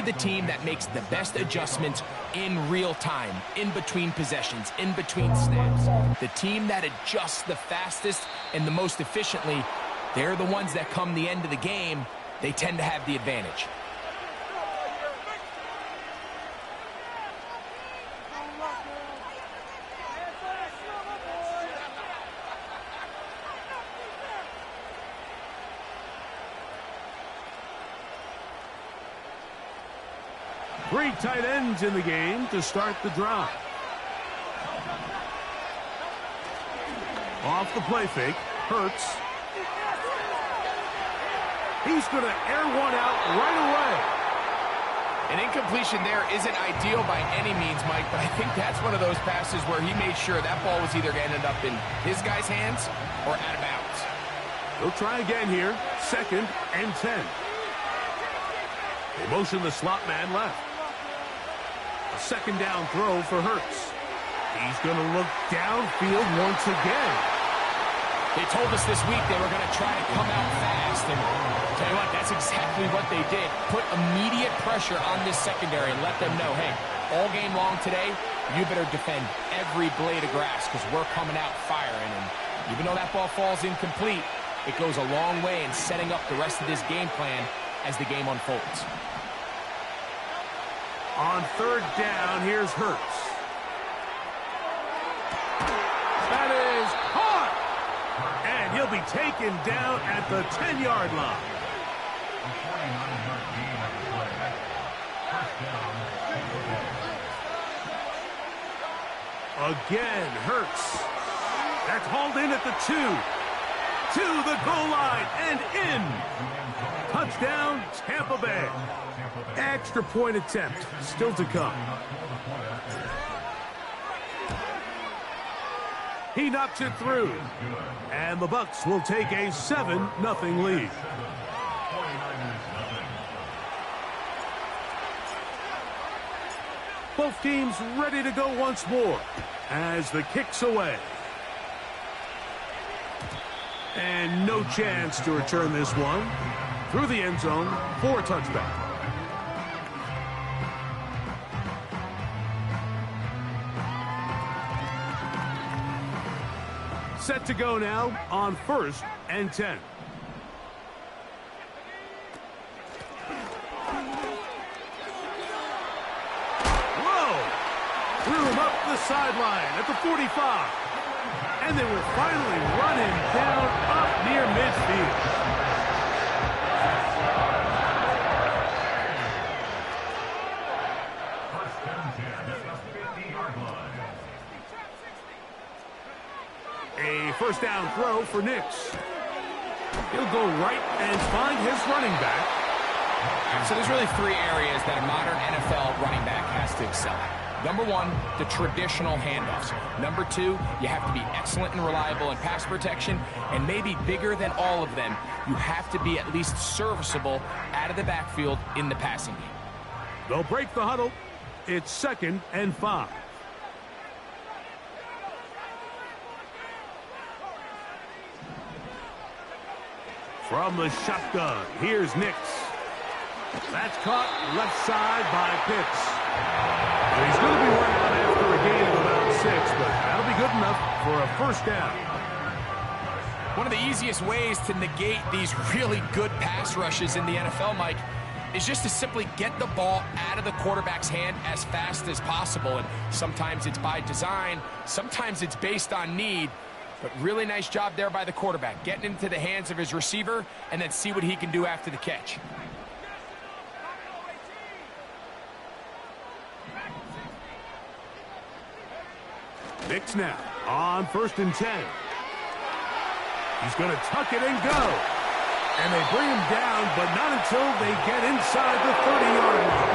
the team that makes the best adjustments in real time, in between possessions, in between snaps. The team that adjusts the fastest and the most efficiently, they're the ones that come the end of the game, they tend to have the advantage. Three tight ends in the game to start the drive. Off the play fake, Hurts. He's going to air one out right away. An incompletion there isn't ideal by any means, Mike, but I think that's one of those passes where he made sure that ball was either going to end up in his guy's hands or out of bounds. He'll try again here. 2nd and 10. They motion the slot man left. A 2nd down throw for Hurts. He's going to look downfield once again. They told us this week they were going to try to come out fast, and tell you what, that's exactly what they did. Put immediate pressure on this secondary and let them know, hey, all game long today, you better defend every blade of grass because we're coming out firing. And even though that ball falls incomplete, it goes a long way in setting up the rest of this game plan as the game unfolds. On 3rd down, here's Hurts. That is caught! And he'll be taken down at the 10-yard line. Again, Hurts. That's hauled in at the 2. To the goal line and in. Touchdown, Tampa Bay. Extra point attempt still to come. He knocks it through. And the Bucs will take a 7-0 lead. Both teams ready to go once more as the kick's away. And no chance to return this one. Through the end zone for a touchback. Set to go now on 1st and 10. Whoa! Threw him up the sideline at the 45. And they will finally run him down up near midfield. A 1st down throw for Nix. He'll go right and find his running back. So there's really 3 areas that a modern NFL running back has to excel at. Number 1, the traditional handoffs. Number 2, you have to be excellent and reliable in pass protection. And maybe bigger than all of them, you have to be at least serviceable out of the backfield in the passing game. They'll break the huddle. It's 2nd and 5. From the shotgun, here's Nix. That's caught left side by Pitts. And he's going to be run out after a gain of about 6, but that'll be good enough for a 1st down. One of the easiest ways to negate these really good pass rushes in the NFL, Mike, is just to simply get the ball out of the quarterback's hand as fast as possible. And sometimes it's by design, sometimes it's based on need. But really nice job there by the quarterback, getting into the hands of his receiver and then see what he can do after the catch. Nix now on 1st and 10. He's going to tuck it and go. And they bring him down, but not until they get inside the 30-yard line.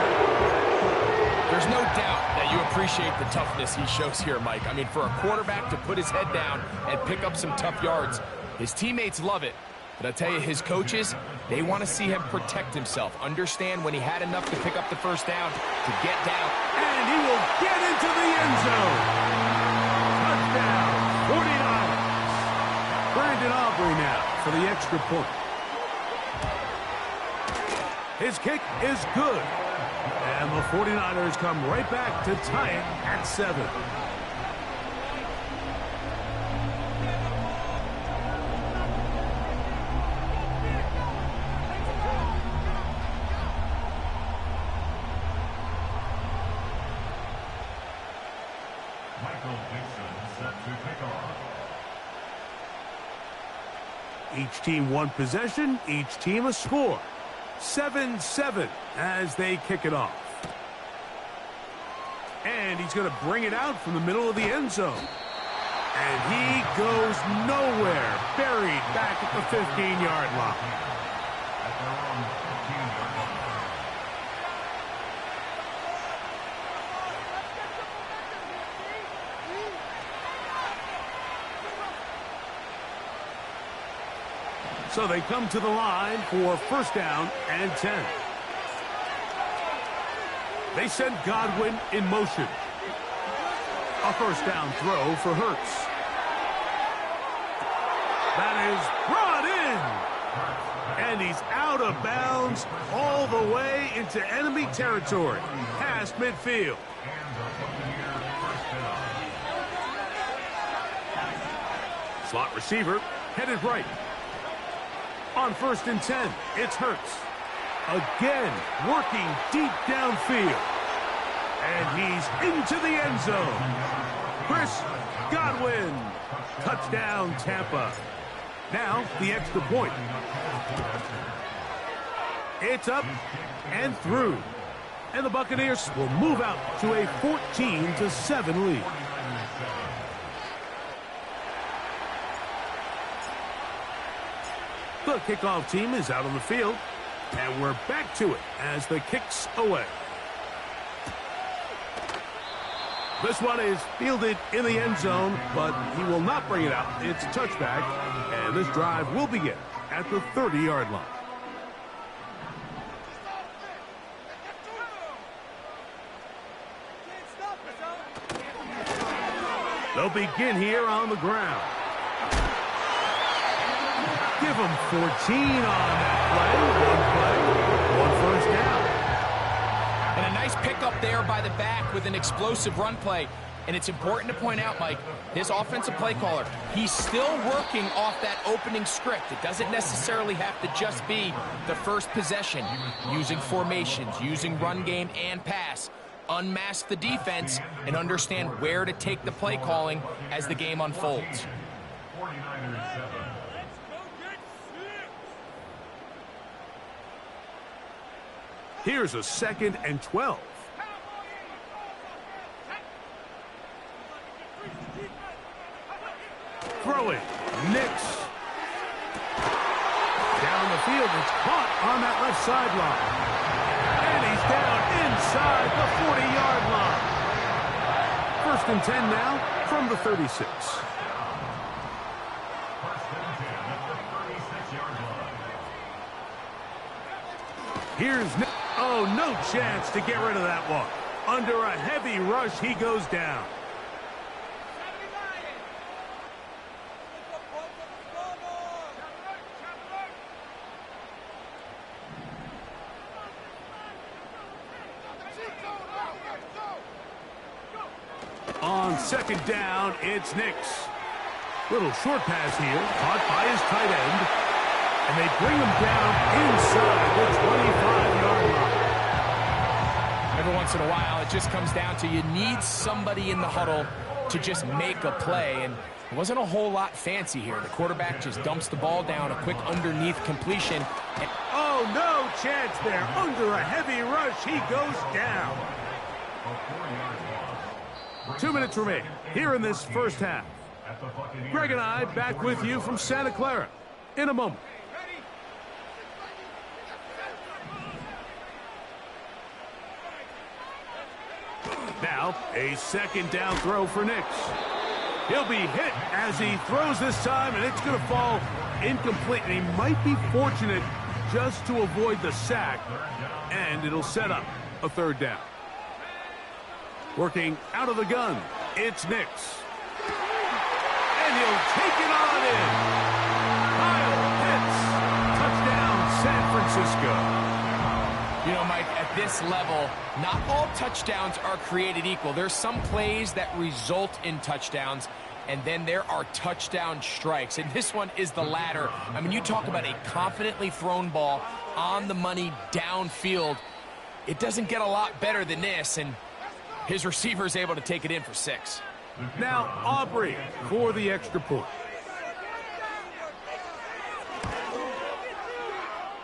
There's no doubt that you appreciate the toughness he shows here, Mike. I mean, for a quarterback to put his head down and pick up some tough yards, his teammates love it. But I'll tell you, his coaches, they want to see him protect himself, understand when he had enough to pick up the 1st down, to get down. And he will get into the end zone. Touchdown, 49ers. Brandon Aubrey now for the extra point. His kick is good. the 49ers come right back to tie it at 7. Each team one possession, each team a score. 7-7 as they kick it off. And he's going to bring it out from the middle of the end zone. And he goes nowhere, buried back at the 15-yard line. So they come to the line for first down and 10. They send Godwin in motion. A first down throw for Hurts. That is brought in. And he's out of bounds all the way into enemy territory, past midfield. Slot receiver headed right. On first and 10, it's Hurts. Again, working deep downfield. And he's into the end zone. Chris Godwin. Touchdown, Tampa. Now, the extra point. It's up and through. And the Buccaneers will move out to a 14-7 lead. The kickoff team is out on the field, and we're back to it as the kick's away. This one is fielded in the end zone, but he will not bring it out. It's a touchback, and this drive will begin at the 30-yard line. They'll begin here on the ground. Give him 14 on that play. One first down. And a nice pickup there by the back with an explosive run play. And it's important to point out, Mike, this offensive play caller, he's still working off that opening script. It doesn't necessarily have to just be the first possession. Using formations, using run game and pass. Unmask the defense and understand where to take the play calling as the game unfolds. Here's a 2nd and 12. Throwing. Nix. Down the field. It's caught on that left sideline. And he's down inside the 40-yard line. 1st and 10 now from the 36. Here's Nix. Oh, no chance to get rid of that one. Under a heavy rush, he goes down. On 2nd down, it's Nix. Little short pass here, caught by his tight end. And they bring him down inside the 25-yard line. Every once in a while, it just comes down to you need somebody in the huddle to just make a play. And it wasn't a whole lot fancy here. The quarterback just dumps the ball down, a quick underneath completion. And oh, no chance there. Under a heavy rush, he goes down. 2 minutes remain here in this first half. Greg and I back with you from Santa Clara in a moment. Now, a 2nd down throw for Nix. He'll be hit as he throws this time, and it's going to fall incomplete. And he might be fortunate just to avoid the sack, and it'll set up a 3rd down. Working out of the gun, it's Nix. And he'll take it on in. Kyle Pitts. Touchdown, San Francisco. You know, Mike, at this level, not all touchdowns are created equal. There's some plays that result in touchdowns, and then there are touchdown strikes. And this one is the latter. I mean, you talk about a confidently thrown ball on the money downfield. It doesn't get a lot better than this, and his receiver is able to take it in for 6. Now Aubrey for the extra point.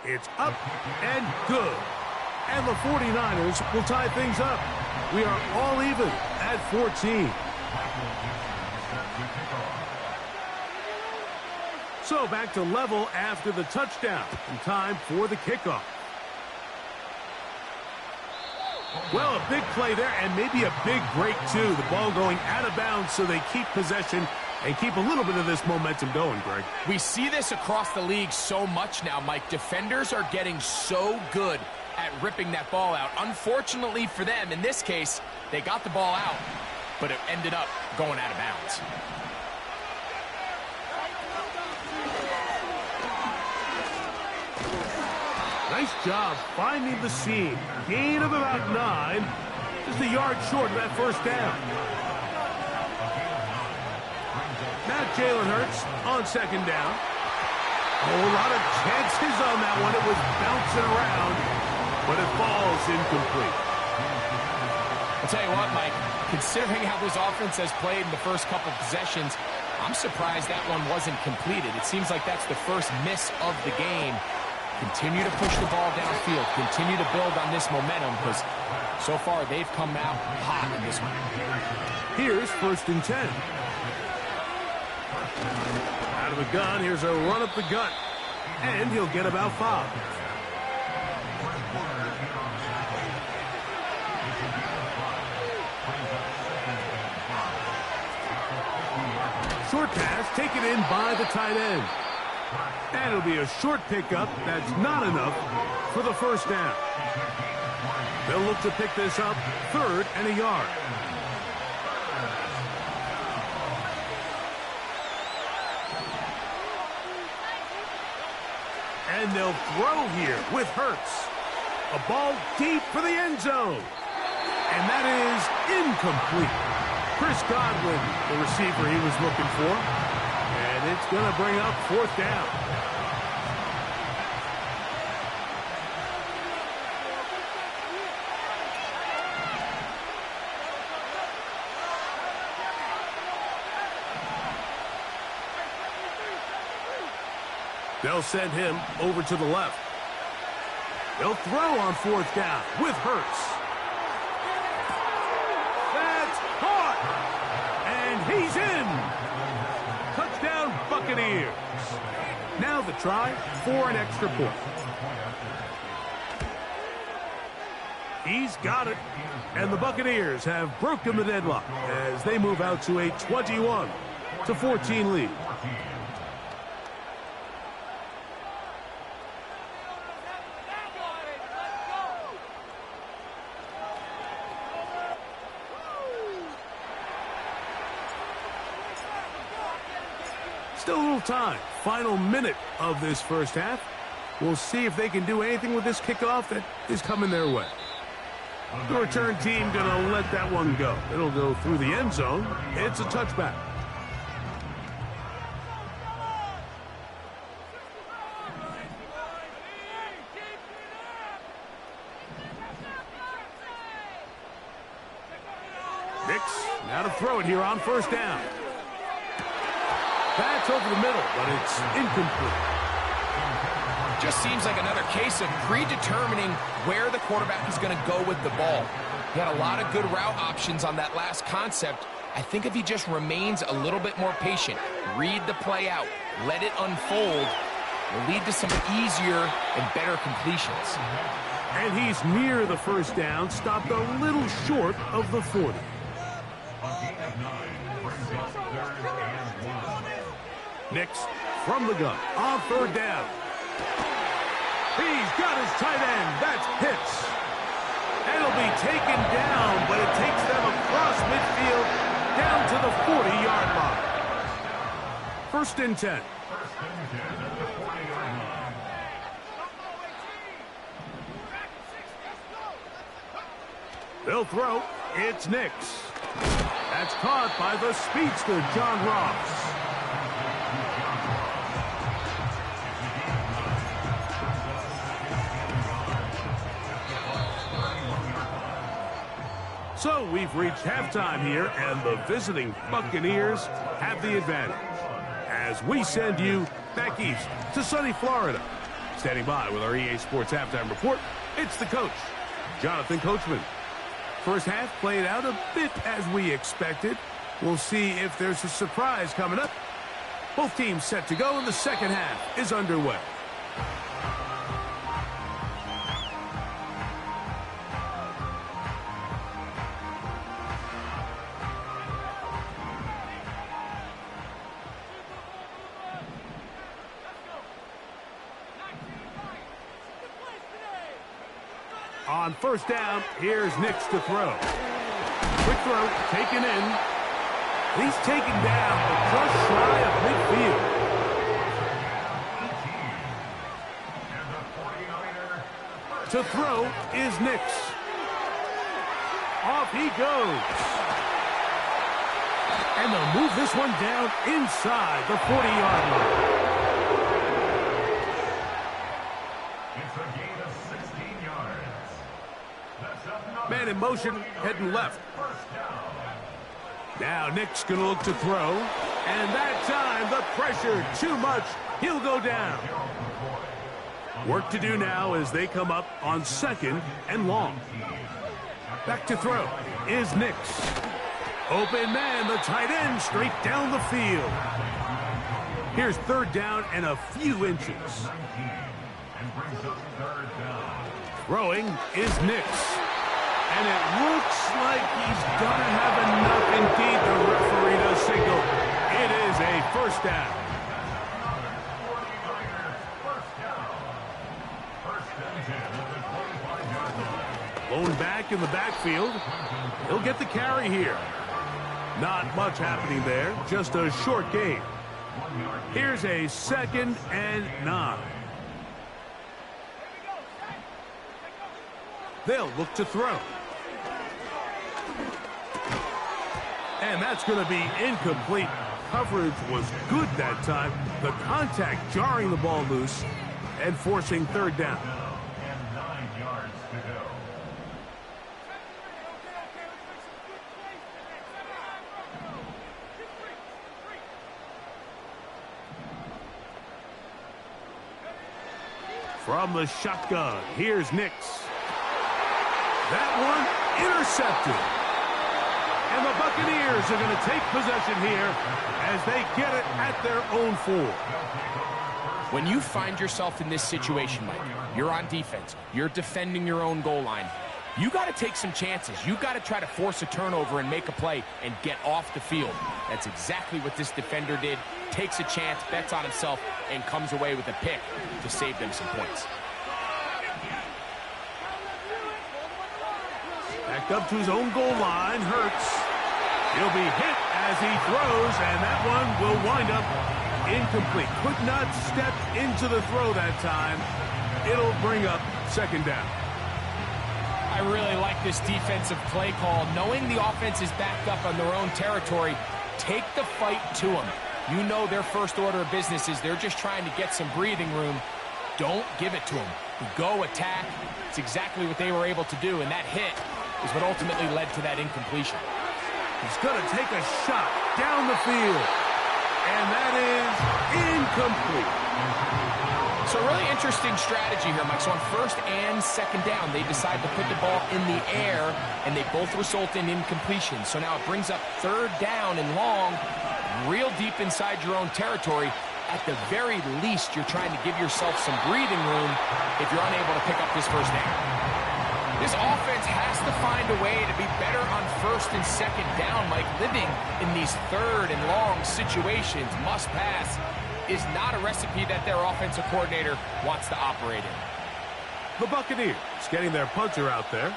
It's up and good. And the 49ers will tie things up. We are all even at 14. So back to level after the touchdown. And time for the kickoff. Well, a big play there and maybe a big break too. The ball going out of bounds so they keep possession and keep a little bit of this momentum going, Greg. We see this across the league so much now, Mike. Defenders are getting so good at ripping that ball out. Unfortunately for them, in this case, they got the ball out, but it ended up going out of bounds. Nice job finding the seam. Gain of about 9. Just a yard short of that first down. Now Jalen Hurts on second down. Oh, a lot of chances on that one. It was bouncing around, but it falls incomplete. I'll tell you what, Mike, considering how this offense has played in the first couple possessions, I'm surprised that one wasn't completed. It seems like that's the first miss of the game. Continue to push the ball downfield. Continue to build on this momentum because so far they've come out hot in this one. Here's 1st and 10. Out of the gun, here's a run up the gut. And he'll get about 5. Short pass taken in by the tight end. And it'll be a short pickup. That's not enough for the first down. They'll look to pick this up 3rd and a yard. And they'll throw here with Hurts. A ball deep for the end zone. And that is incomplete. Chris Godwin, the receiver he was looking for. And it's going to bring up 4th down. They'll send him over to the left. They'll throw on 4th down with Hurts. That's caught! And he's in! Touchdown Buccaneers. Now the try for an extra point. He's got it. And the Buccaneers have broken the deadlock as they move out to a 21-14 lead. Still a little time. Final minute of this first half. We'll see if they can do anything with this kickoff that is coming their way. The return team going to let that one go. It'll go through the end zone. It's a touchback. Nix now to throw it here on 1st down. That's over the middle, but it's incomplete. Just seems like another case of predetermining where the quarterback is going to go with the ball. He had a lot of good route options on that last concept. I think if he just remains a little bit more patient, read the play out, let it unfold, will lead to some easier and better completions. And he's near the first down, stopped a little short of the 40. Nix from the gun on 3rd down. He's got his tight end. That's Pitts. And it'll be taken down, but it takes them across midfield down to the 40-yard line. 1st and 10. They'll throw. It's Nix. That's caught by the speedster, John Ross. So we've reached halftime here, and the visiting Buccaneers have the advantage. As we send you back east to sunny Florida. Standing by with our EA Sports Halftime Report, it's the coach, Jonathan Coachman. First half played out a bit as we expected. We'll see if there's a surprise coming up. Both teams set to go, and the second half is underway. On first down, here's Nix to throw. Quick throw, taken in. He's taken down, but just shy of midfield. To throw is Nix. Off he goes. And they'll move this one down inside the 40-yard line. Man in motion, heading left. Now Nick's going to look to throw. And that time, the pressure, too much. He'll go down. Work to do now as they come up on second and long. Back to throw is Nix. Open man, the tight end, straight down the field. Here's third down and a few inches. Throwing is Nix. And it looks like he's going to have enough. Indeed, the referee does signal. It is a first down. Blown back in the backfield. He'll get the carry here. Not much happening there. Just a short gain. Here's a 2nd and 9. They'll look to throw. And that's going to be incomplete. Coverage was good that time. The contact jarring the ball loose and forcing third down. From the shotgun, here's Nix. That one intercepted. And the Buccaneers are going to take possession here as they get it at their own 4. When you find yourself in this situation, Mike, you're on defense, you're defending your own goal line, you got to take some chances. You got to try to force a turnover and make a play and get off the field. That's exactly what this defender did. Takes a chance, bets on himself, and comes away with a pick to save them some points. Back up to his own goal line, Hurts. He'll be hit as he throws, and that one will wind up incomplete. Could not step into the throw that time. It'll bring up second down. I really like this defensive play call. Knowing the offense is backed up on their own territory, take the fight to them. You know their first order of business is they're just trying to get some breathing room. Don't give it to them. Go attack. It's exactly what they were able to do, and that hit is what ultimately led to that incompletion. He's going to take a shot down the field, and that is incomplete. So really interesting strategy here, Mike. So on first and second down, they decide to put the ball in the air, and they both result in incompletion. So now it brings up third down and long, real deep inside your own territory. At the very least, you're trying to give yourself some breathing room if you're unable to pick up this first down. This offense has to find a way to be better on first and second down, Mike. Living in these third and long situations, must pass, is not a recipe that their offensive coordinator wants to operate in. The Buccaneers getting their punter out there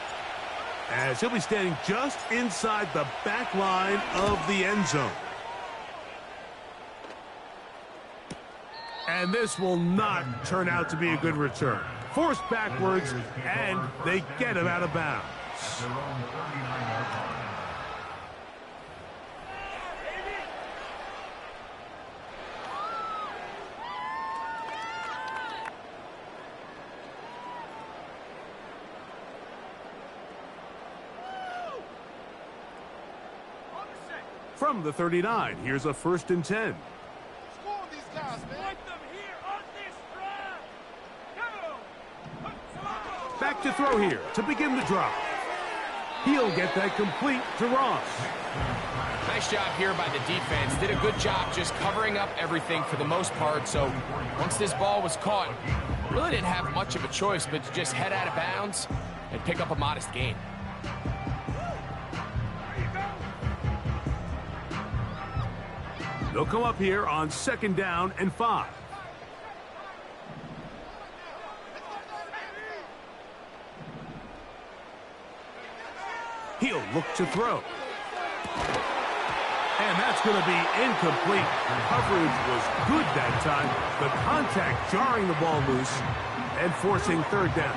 as he'll be standing just inside the back line of the end zone. And this will not turn out to be a good return. Forced backwards, and they get him out of bounds. yards. From the 39, here's a 1st and 10. Score these guys, man. Like them here on this drive. Go. Back to throw here to begin the drive. He'll get that complete to Ross. Nice job here by the defense. Did a good job just covering up everything for the most part. So once this ball was caught, really didn't have much of a choice but to just head out of bounds and pick up a modest gain. They'll come up here on 2nd down and 5. He'll look to throw. And that's going to be incomplete. Coverage was good that time. The contact jarring the ball loose and forcing 3rd down.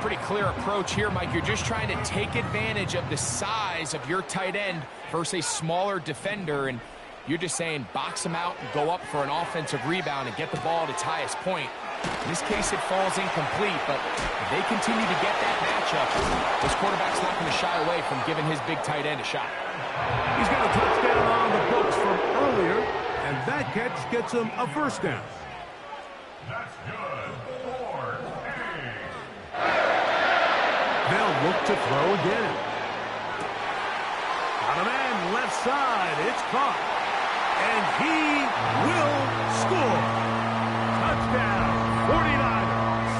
Pretty clear approach here, Mike. You're just trying to take advantage of the size of your tight end versus a smaller defender, and you're just saying box him out and go up for an offensive rebound and get the ball at its highest point. In this case, it falls incomplete, but if they continue to get that matchup, this quarterback's not going to shy away from giving his big tight end a shot. He's got a touchdown on the books from earlier, and that catch gets him a 1st down. That's good. 4. They'll look to throw again. On a man left side, it's caught. And he will score. Touchdown, 49ers.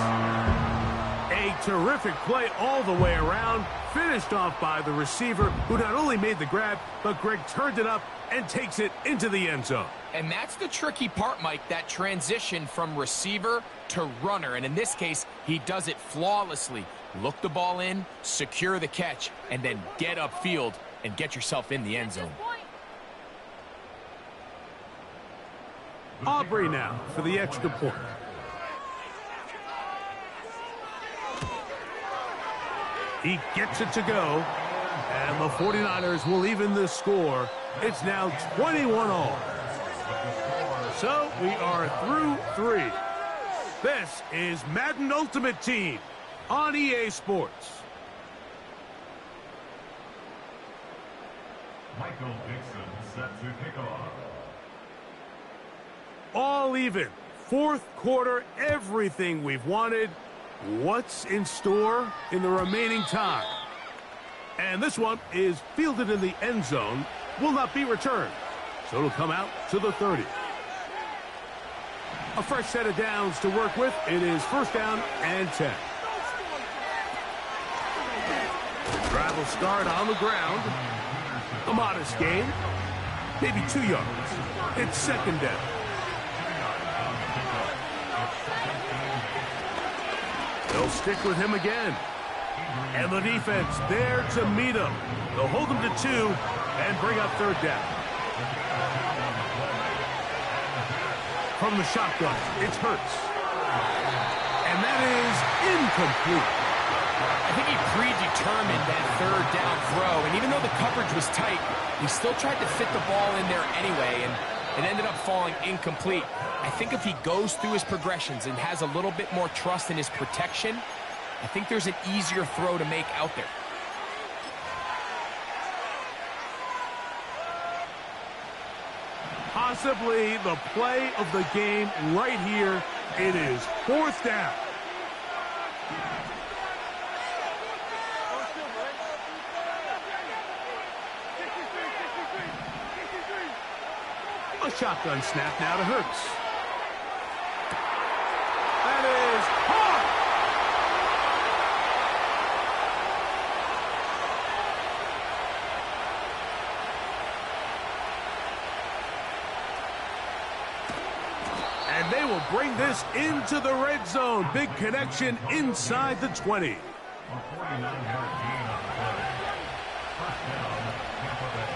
A terrific play all the way around, finished off by the receiver, who not only made the grab, but Greg turned it up and takes it into the end zone. And that's the tricky part, Mike, that transition from receiver to runner. And in this case, he does it flawlessly. Look the ball in, secure the catch, and then get upfield and get yourself in the end zone. Aubrey now for the extra point. He gets it to go, and the 49ers will even the score. It's now 21-all. So we are through 3. This is Madden Ultimate Team on EA Sports. Michael Dixon set to kick off. All even. 4th quarter, everything we've wanted. What's in store in the remaining time? And this one is fielded in the end zone, will not be returned. So it'll come out to the 30. A fresh set of downs to work with. It is 1st down and 10. Drive will start on the ground. A modest gain. Maybe 2 yards. It's 2nd down. They'll stick with him again. And the defense there to meet him. They'll hold him to 2 and bring up 3rd down. From the shotgun, it's Hurts. And that is incomplete. I think he predetermined that 3rd down throw, and even though the coverage was tight, he still tried to fit the ball in there anyway, and it ended up falling incomplete. I think if he goes through his progressions and has a little bit more trust in his protection, I think there's an easier throw to make out there. Possibly the play of the game right here. It is 4th down. A shotgun snap now to Hurts. That is hard. And they will bring this into the red zone. Big connection inside the 20. A 49-yard gain on the play. 1st down, Tampa Bay.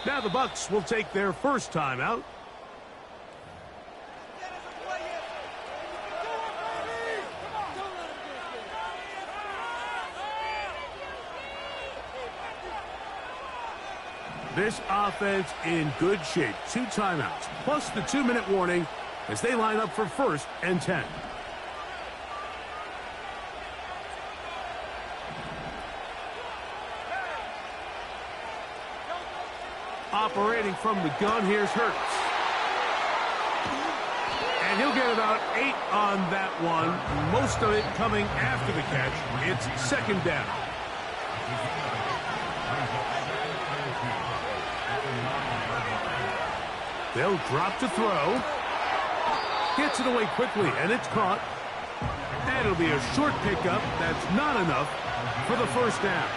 Now the Bucs will take their first timeout. This offense in good shape. 2 timeouts, plus the 2-minute warning as they line up for 1st and 10. Operating from the gun, here's Hurts. And he'll get about 8 on that one, most of it coming after the catch. It's 2nd down. They'll drop to throw. Gets it away quickly, and it's caught. And it'll be a short pickup. That's not enough for the 1st down.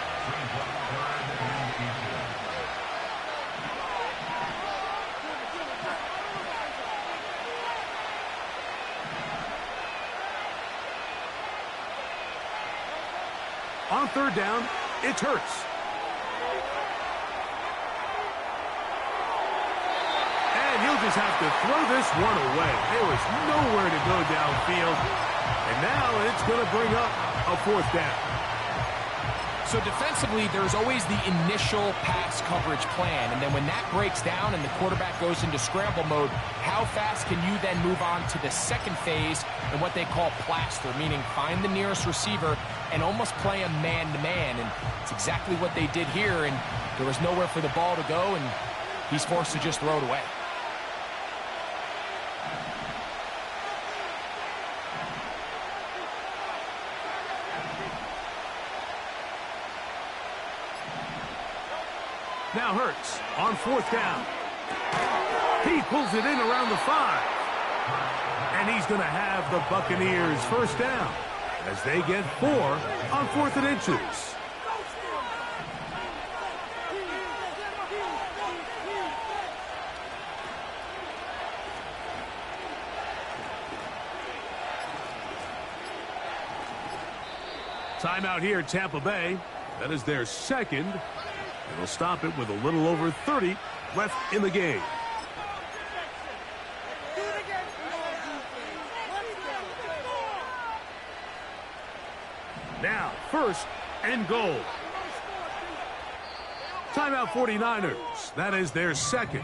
On 3rd down, it's Hurts. And he'll just have to throw this one away. There was nowhere to go downfield. And now it's going to bring up a 4th down. So defensively, there's always the initial pass coverage plan. And then when that breaks down and the quarterback goes into scramble mode, how fast can you then move on to the 2nd phase and what they call plaster, meaning find the nearest receiver and almost play a man-to-man. And it's exactly what they did here. And there was nowhere for the ball to go, and he's forced to just throw it away. Now Hurts on 4th down. He pulls it in around the 5. And he's going to have the Buccaneers 1st down as they get 4 on 4th and inches. Timeout here, Tampa Bay. That is their 2nd. They'll stop it with a little over 30 left in the game. Now, 1st and goal. Timeout 49ers. That is their 2nd.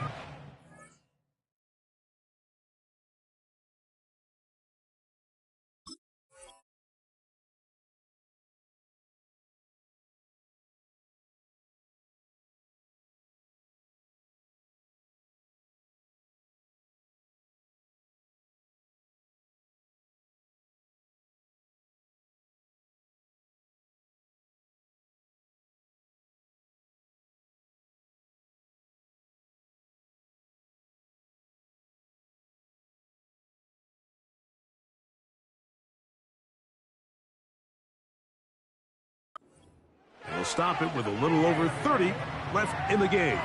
They'll stop it with a little over 30 left in the game.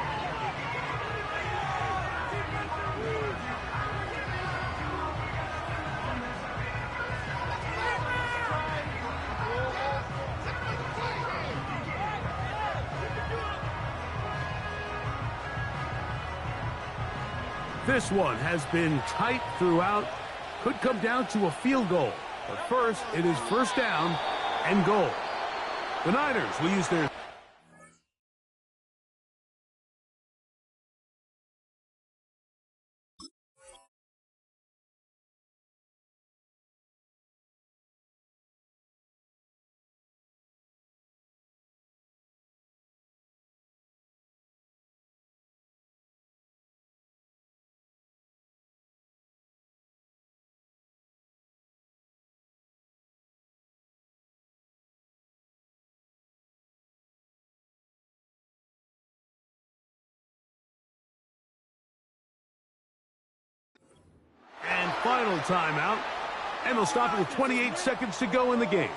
This one has been tight throughout. Could come down to a field goal. But first, it is 1st down and goal. The Niners will use their... And final timeout. And they'll stop it with 28 seconds to go in the game.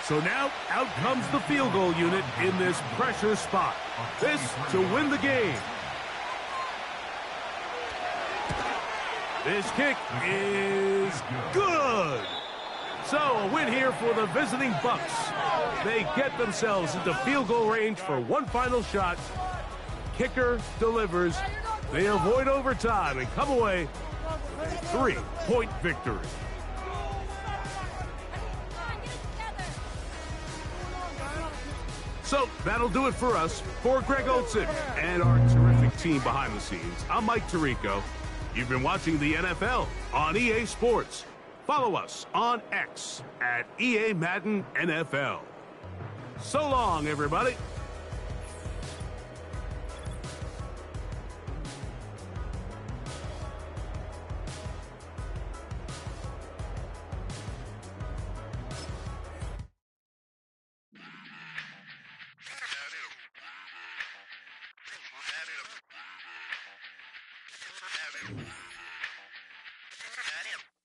So now, out comes the field goal unit in this pressure spot. This to win the game. This kick is good. So, a win here for the visiting Bucks. They get themselves into field goal range for one final shot. Kicker delivers. They avoid overtime and come away with a 3-point victory. So, that'll do it for us. For Greg Olson and our terrific team behind the scenes, I'm Mike Tirico. You've been watching the NFL on EA Sports. Follow us on X at EA Madden NFL. So long, everybody.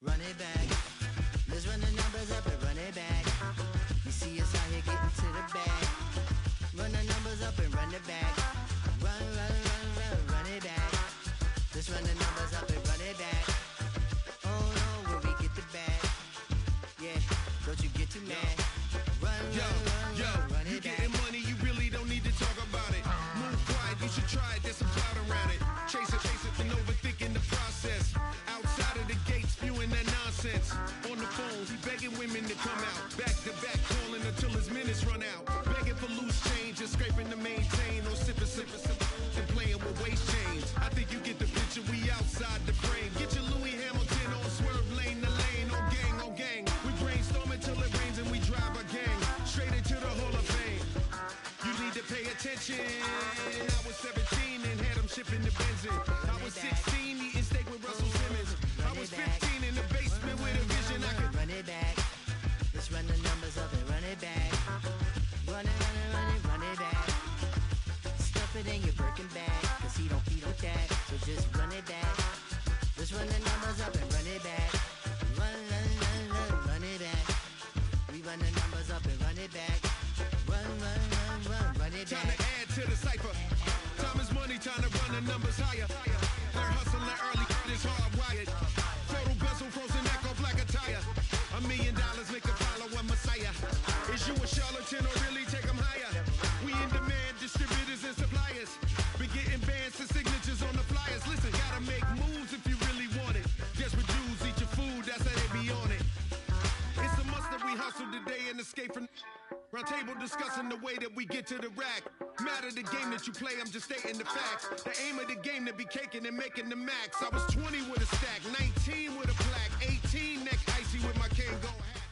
Run it back. Let's run the numbers up and run it back. You see us out here getting to the bag. Run the numbers up and run it back. Run, run, run, run, run it back. Let's run the numbers up and run it back. Oh no, when we get the bag. Yeah, don't you get too mad. Run, run, run, run it back. You getting money, you really don't need to talk about it. Move quiet, you should try it, there's some clout around it. Chase it, and overthinking the process. Outside of the gate, spewing that nonsense. On the phone, he begging women to come out. Back to back, calling until his minutes run out. Begging for loose change, just scraping to maintain. Or sipping, and playing with waist chains. I think you get the picture, we outside the frame. Get your Louis Hamilton on swerve lane to lane. On gang. We brainstorm until it rains and we drive our gang straight into the Hall of Fame. You need to pay attention. I was 17 and had them shipping the benzine. I was 16 eating steak with Russell Simmons. I was 15 in the basement with a vision. I could run it back. Let's run the numbers up and run it back. Run it, run it, run it, run it back. Stuff it in your Birkin bag, cause he don't feed with that. So just run it back. Let's run the numbers up and run it back. Run, run, run, run, run it back. We run the numbers up and run it back. Run, run, run, run, run it back. time to add to the cipher. Time is money, time to run the numbers higher. Learn hustling early, it's hardwired. Total bezel, frozen neck off like a tire. $1 million make a follow a messiah. Is you a charlatan or really take them higher? We in demand, distributors and suppliers. Been getting bands and signatures on the flyers. Listen, gotta make moves if you really want it. Desperate Jews eat your food, that's how they be on it. It's a must that we hustle today and escape from round table discussing the way that we get to the rack. Matter the game that you play, I'm just stating the facts. The aim of the game to be caking and making the max. I was 20 with a stack, 19 with a plaque, 18 neck icy with my Kango hat.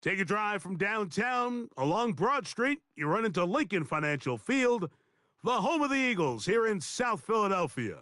Take a drive from downtown along Broad Street. You run into Lincoln Financial Field, the home of the Eagles here in South Philadelphia.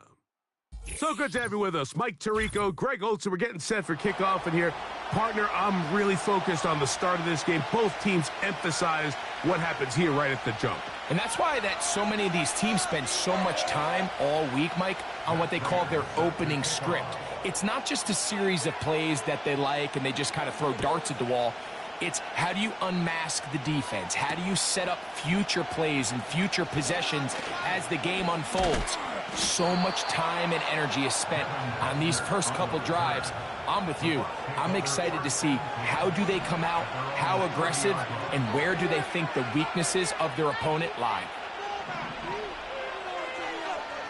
So good to have you with us. Mike Tirico, Greg Olson. We're getting set for kickoff in here. Partner, I'm really focused on the start of this game. Both teams emphasize what happens here right at the jump. And that's why that so many of these teams spend so much time all week, Mike, on what they call their opening script. It's not just a series of plays that they like and they just kind of throw darts at the wall. It's how do you unmask the defense? How do you set up future plays and future possessions as the game unfolds? So much time and energy is spent on these first couple drives. I'm with you. I'm excited to see how do they come out, how aggressive, and where do they think the weaknesses of their opponent lie.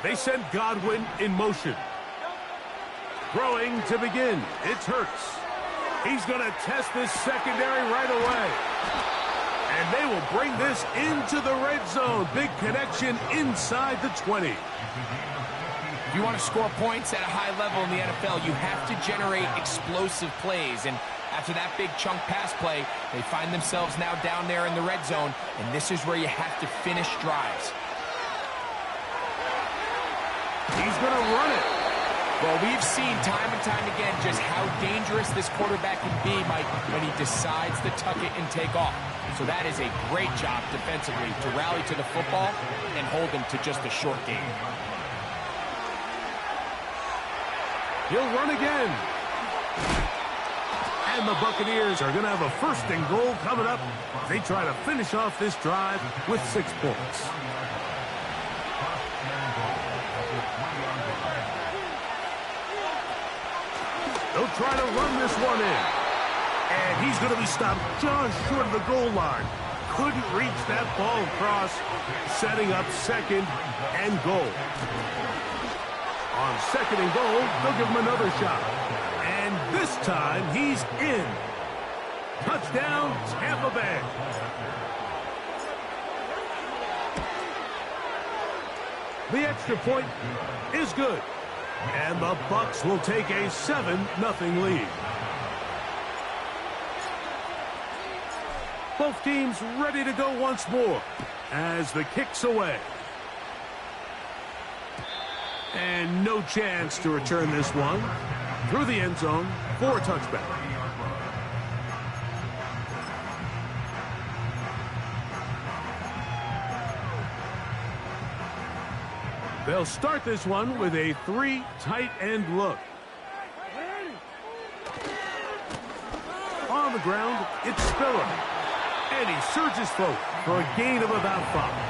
They send Godwin in motion. Throwing to begin. It's Hurts. He's going to test this secondary right away. And they will bring this into the red zone. Big connection inside the 20. If you want to score points at a high level in the NFL, you have to generate explosive plays. And after that big chunk pass play, they find themselves now down there in the red zone. And this is where you have to finish drives. He's going to run it. Well, we've seen time and time again just how dangerous this quarterback can be, Mike, when he decides to tuck it and take off. So that is a great job defensively to rally to the football and hold them to just a short game. He'll run again. And And the Buccaneers are going to have a 1st and goal coming up. They try to finish off this drive with 6 points. They'll try to run this one in. And he's going to be stopped just short of the goal line. Couldn't reach that ball across, setting up 2nd and goal. On 2nd and goal, they'll give him another shot. And this time, he's in. Touchdown, Tampa Bay. The extra point is good. And the Bucs will take a 7-0 lead. Both teams ready to go once more as the kick's away. And no chance to return this one through the end zone for a touchback. They'll start this one with a 3 tight end look. On the ground, it's Spiller. And he surges forward for a gain of about 5.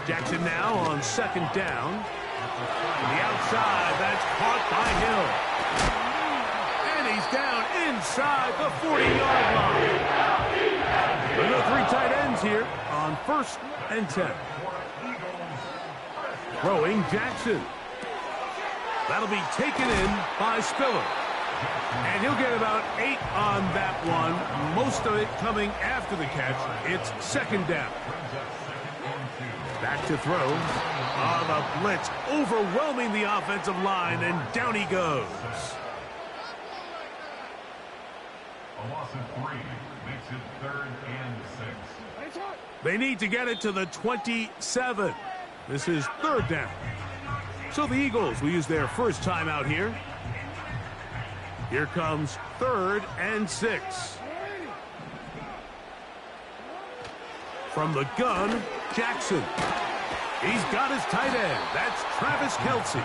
Jackson now on 2nd down. The outside, that's caught by Hill. And he's down inside the 40-yard line. Another 3 tight ends here on 1st and 10. Throwing Jackson. That'll be taken in by Spiller. And he'll get about 8 on that one. Most of it coming after the catch. It's 2nd down. Back to throw. The blitz overwhelming the offensive line, and down he goes. A loss of 3 makes it 3rd and 6. They need to get it to the 27. This is 3rd down. So the Eagles will use their first timeout here. Here comes 3rd and 6. From the gun, Jackson. He's got his tight end. That's Travis Kelce.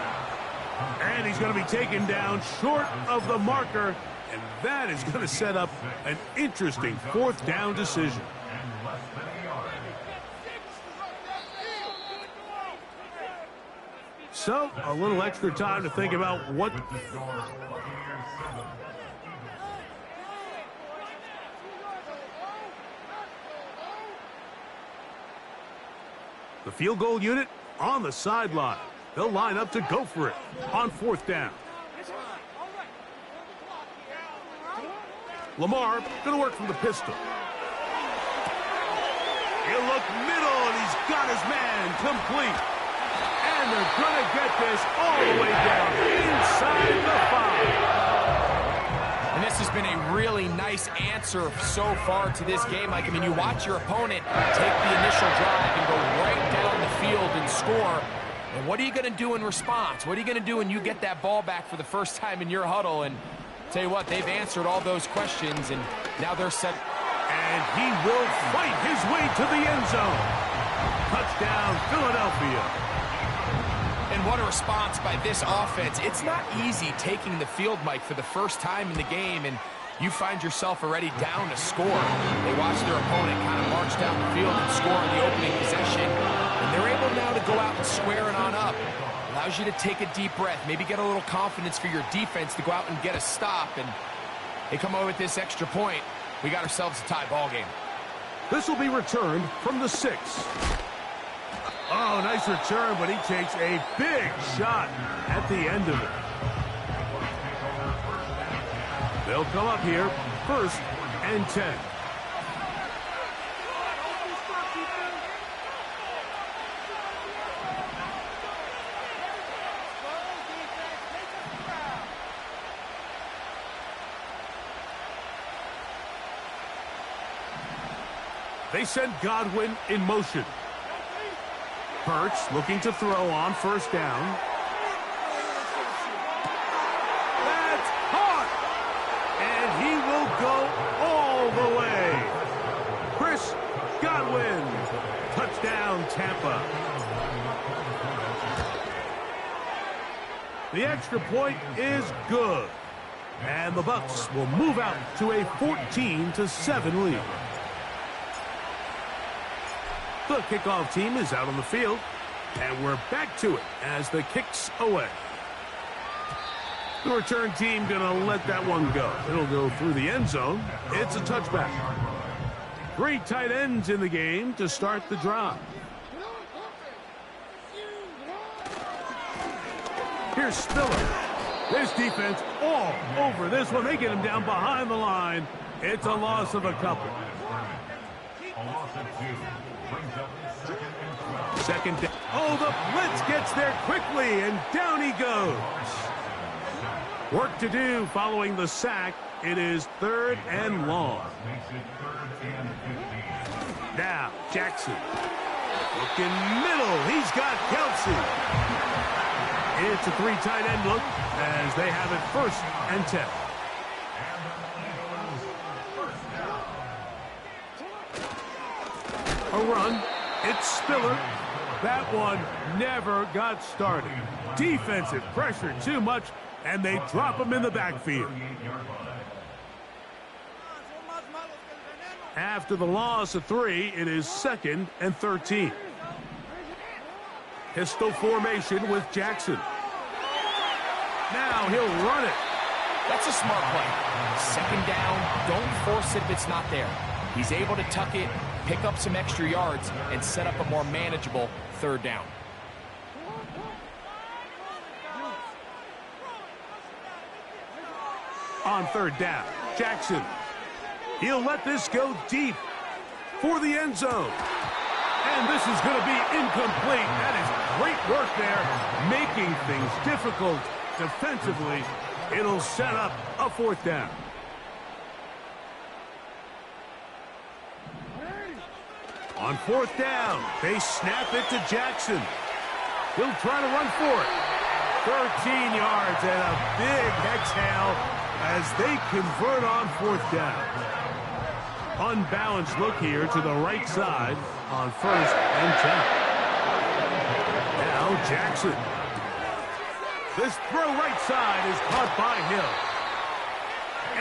And he's going to be taken down short of the marker. And that is going to set up an interesting 4th down decision. So, a little extra time to think about what... The field goal unit on the sideline. They'll line up to go for it on 4th down. Lamar going to work from the pistol. He'll look middle, and he's got his man complete. And they're going to get this all the way down inside the 5. And this has been a really nice answer so far to this game. Like, I mean, you watch your opponent take the initial drive and go right down the field and score. And what are you going to do in response? What are you going to do when you get that ball back for the first time in your huddle? And tell you what, they've answered all those questions, and now they're set. And he will fight his way to the end zone. Touchdown, Philadelphia. And what a response by this offense. It's not easy taking the field, Mike, for the first time in the game, and you find yourself already down to score. They watch their opponent kind of march down the field and score in the opening possession, and they're able now to go out and square it on up. Allows you to take a deep breath, maybe get a little confidence for your defense to go out and get a stop, and they come away with this extra point. We got ourselves a tie ball game. This will be returned from the 6. Oh, nice return, but he takes a big shot at the end of it. They'll come up here, 1st and 10. They send Godwin in motion. Hurts looking to throw on 1st down. That's caught! And he will go all the way. Chris Godwin. Touchdown, Tampa. extra point is good. And the Bucs will move out to a 14-7 lead. The kickoff team is out on the field, and we're back to it as the kick's away. The return team going to let that one go. It'll go through the end zone. It's a touchback. 3 tight ends in the game to start the drive. Here's Spiller. This defense all over this one. They get him down behind the line. It's a loss of a couple. Second down. Oh, the blitz gets there quickly, and down he goes. Work to do following the sack. It is 3rd and long. Now, Jackson. Looking middle. He's got Kelsey. It's a 3 tight end look as they have it 1st and 10. A run. It's Spiller. That one never got started. Defensive pressure too much, and they drop him in the backfield. After the loss of 3, it is 2nd and 13. Pistol formation with Jackson. Now he'll run it. That's a smart play. 2nd down, don't force it if it's not there. He's able to tuck it, pick up some extra yards, and set up a more manageable 3rd down. On 3rd down, Jackson. He'll let this go deep for the end zone. And this is going to be incomplete. That is great work there, making things difficult defensively. It'll set up a 4th down. On 4th down, they snap it to Jackson. He'll try to run for it. 13 yards and a big exhale as they convert on 4th down. Unbalanced look here to the right side on 1st and 10. Now Jackson. This throw right side is caught by Hill.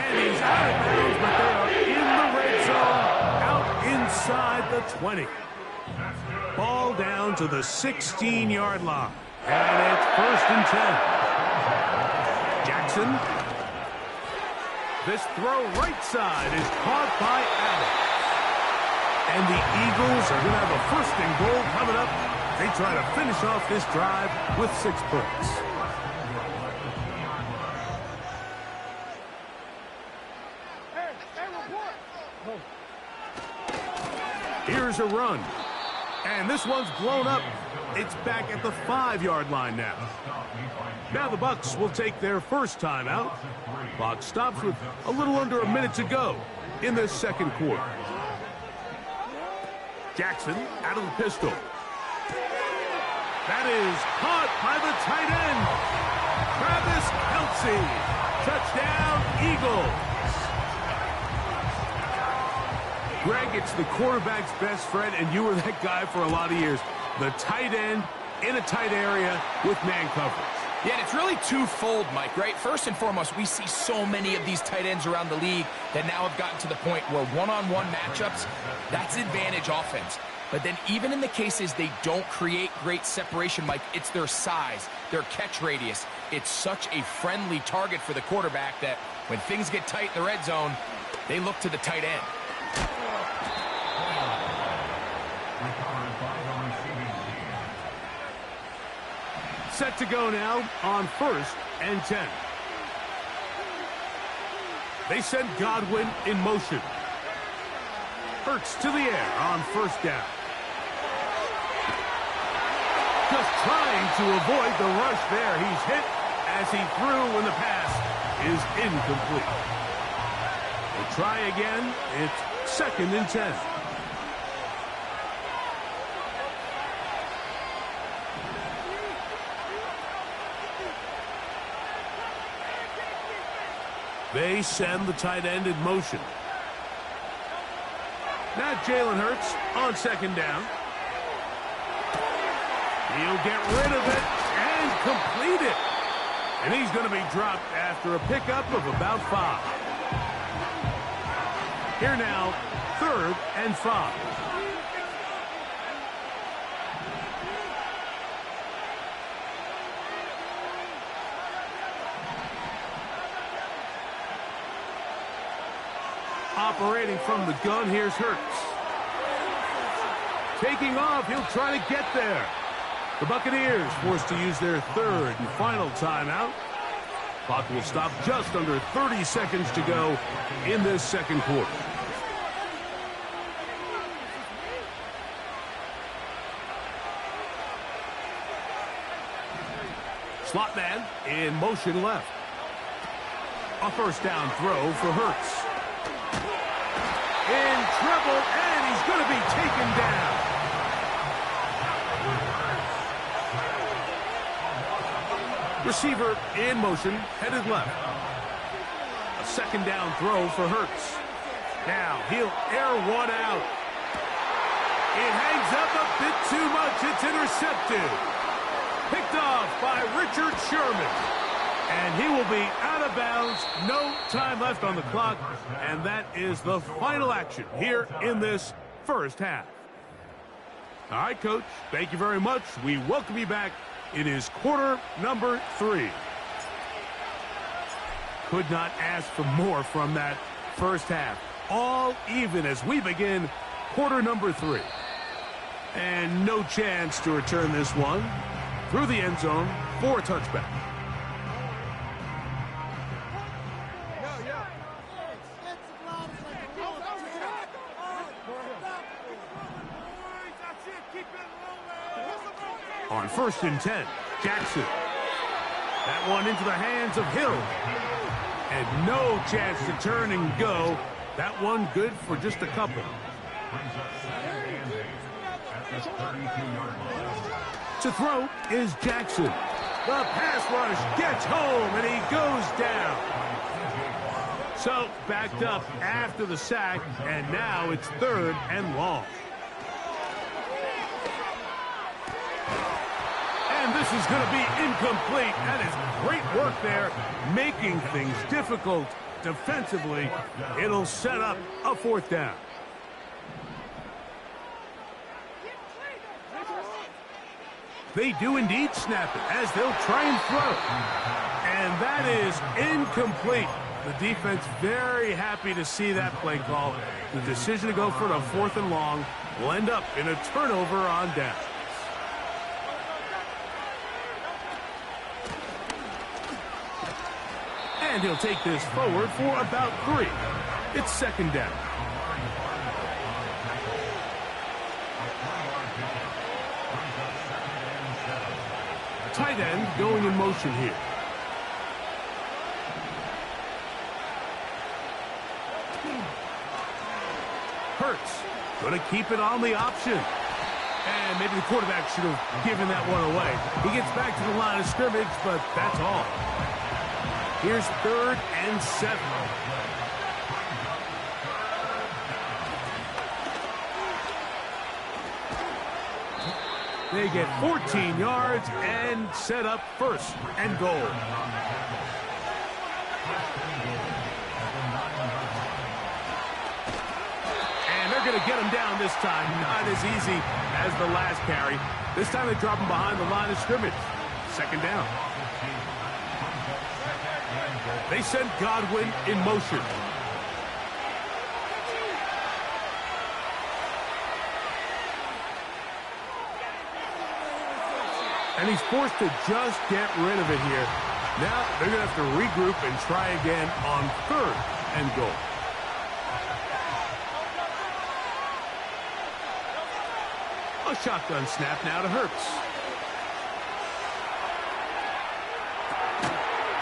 And he's out of bounds, but they are in the red zone, out inside the 20. Ball down to the 16-yard line. And it's 1st and 10. Jackson. This throw right side is caught by Allen. And the Eagles are going to have a 1st and goal coming up. They try to finish off this drive with 6 points. Here's a run. And this one's blown up. It's back at the 5-yard line now. Now the Bucs will take their 1st timeout. Clock stops with a little under a minute to go in the 2nd quarter. Jackson out of the pistol. That is caught by the tight end. Travis Kelce. Touchdown, Eagles. Greg, it's the quarterback's best friend, and you were that guy for a lot of years. The tight end in a tight area with man coverage. Yeah, and it's really twofold, Mike, right? First and foremost, we see so many of these tight ends around the league that now have gotten to the point where one-on-one matchups, that's advantage offense. But then even in the cases they don't create great separation, Mike, it's their size, their catch radius. It's such a friendly target for the quarterback that when things get tight in the red zone, they look to the tight end. Set to go now on 1st and 10. They send Godwin in motion. Hurts to the air on 1st down. Just trying to avoid the rush there. He's hit as he threw when the pass is incomplete. They try again. It's 2nd and 10. They send the tight end in motion. Now Jalen Hurts on 2nd down. He'll get rid of it and complete it. And he's going to be dropped after a pickup of about 5. Here now, 3rd and 5. Operating from the gun, here's Hurts. Taking off, he'll try to get there. The Buccaneers forced to use their 3rd and final timeout. Clock will stop just under 30 seconds to go in this second quarter. Slot man in motion left. A first down throw for Hurts. In trouble, and he's going to be taken down. Receiver in motion, headed left. A second down throw for Hurts. Now he'll air one out. It hangs up a bit too much. It's intercepted. Picked off by Richard Sherman. And he will be out of bounds. No time left on the clock. And that is the final action here in this first half. All right, Coach, thank you very much. We welcome you back. It is quarter number 3. Could not ask for more from that first half. All even as we begin quarter number 3. And no chance to return this one through the end zone for a touchback. On 1st and 10, Jackson. That one into the hands of Hill. And no chance to turn and go. That one good for just a couple. To throw is Jackson. The pass rush gets home, and he goes down. So backed up after the sack, and now it's 3rd and long. And this is going to be incomplete. That is great work there, making things difficult defensively. It'll set up a 4th down. They do indeed snap it as they'll try and throw. And that is incomplete. The defense very happy to see that play call. The decision to go for the 4th and long will end up in a turnover on down. And he'll take this forward for about 3. It's 2nd down. Tight end going in motion here. Hurts going to keep it on the option. And maybe the quarterback should have given that one away. He gets back to the line of scrimmage, but that's all. Here's 3rd and 7. They get 14 yards and set up 1st and goal. And they're going to get him down this time. Not as easy as the last carry. This time they drop him behind the line of scrimmage. 2nd down. They send Godwin in motion. And he's forced to just get rid of it here. Now they're going to have to regroup and try again on 3rd and goal. A shotgun snap now to Hurts.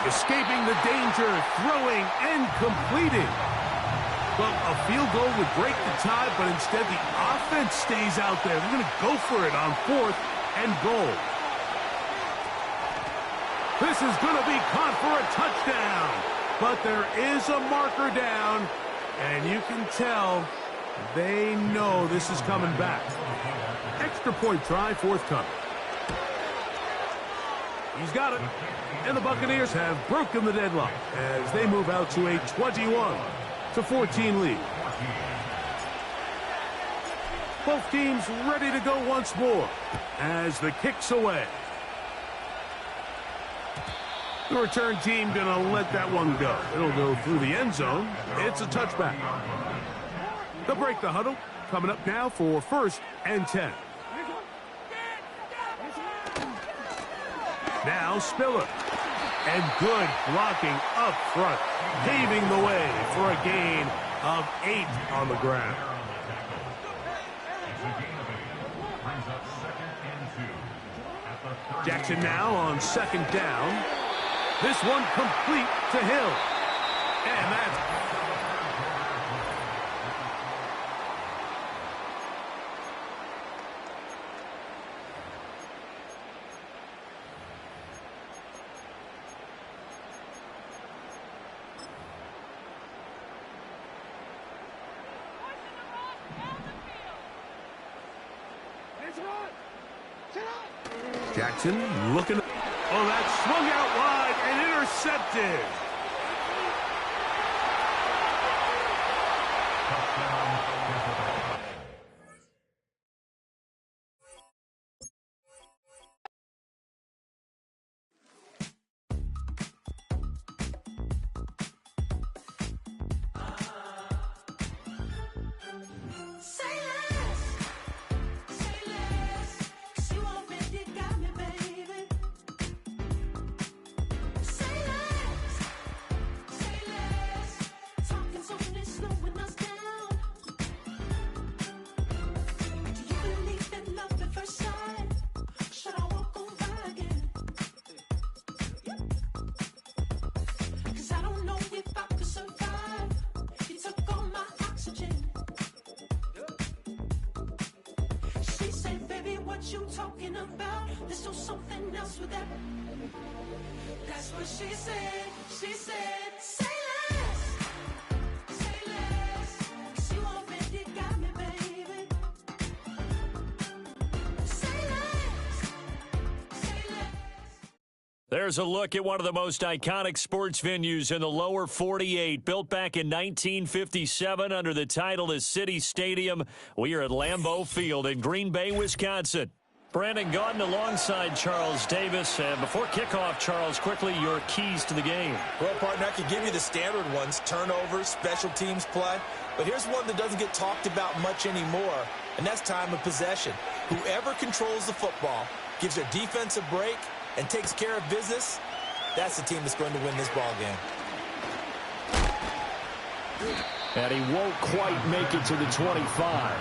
Escaping the danger, throwing and completing. Well, a field goal would break the tie, but instead the offense stays out there. They're going to go for it on 4th and goal. This is going to be caught for a touchdown. But there is a marker down, and you can tell they know this is coming back. Extra point try, forthcoming. He's got it. And the Buccaneers have broken the deadlock as they move out to a 21-14 lead. Both teams ready to go once more as the kick's away. The return team going to let that one go. It'll go through the end zone. It's a touchback. They'll break the huddle. Coming up now for 1st and 10. Now Spiller. And good blocking up front, paving the way for a gain of 8 on the ground. Jackson now on 2nd down. This one complete to Hill. And that's... Jackson looking. Oh, that swung out wide and intercepted. You talking about? Let's do something else with that. That's what she said. She said, say less. Say less. 'Cause you already got me, baby. Say less. Say less. There's a look at one of the most iconic sports venues in the lower 48. Built back in 1957 under the title of City Stadium. We are at Lambeau Field in Green Bay, Wisconsin. Brandon Gaudin alongside Charles Davis. And before kickoff, Charles, quickly your keys to the game. Well, partner, I could give you the standard ones, turnovers, special teams play. But here's one that doesn't get talked about much anymore, and that's time of possession. Whoever controls the football, gives their defense a break, and takes care of business, that's the team that's going to win this ball game. And he won't quite make it to the 25.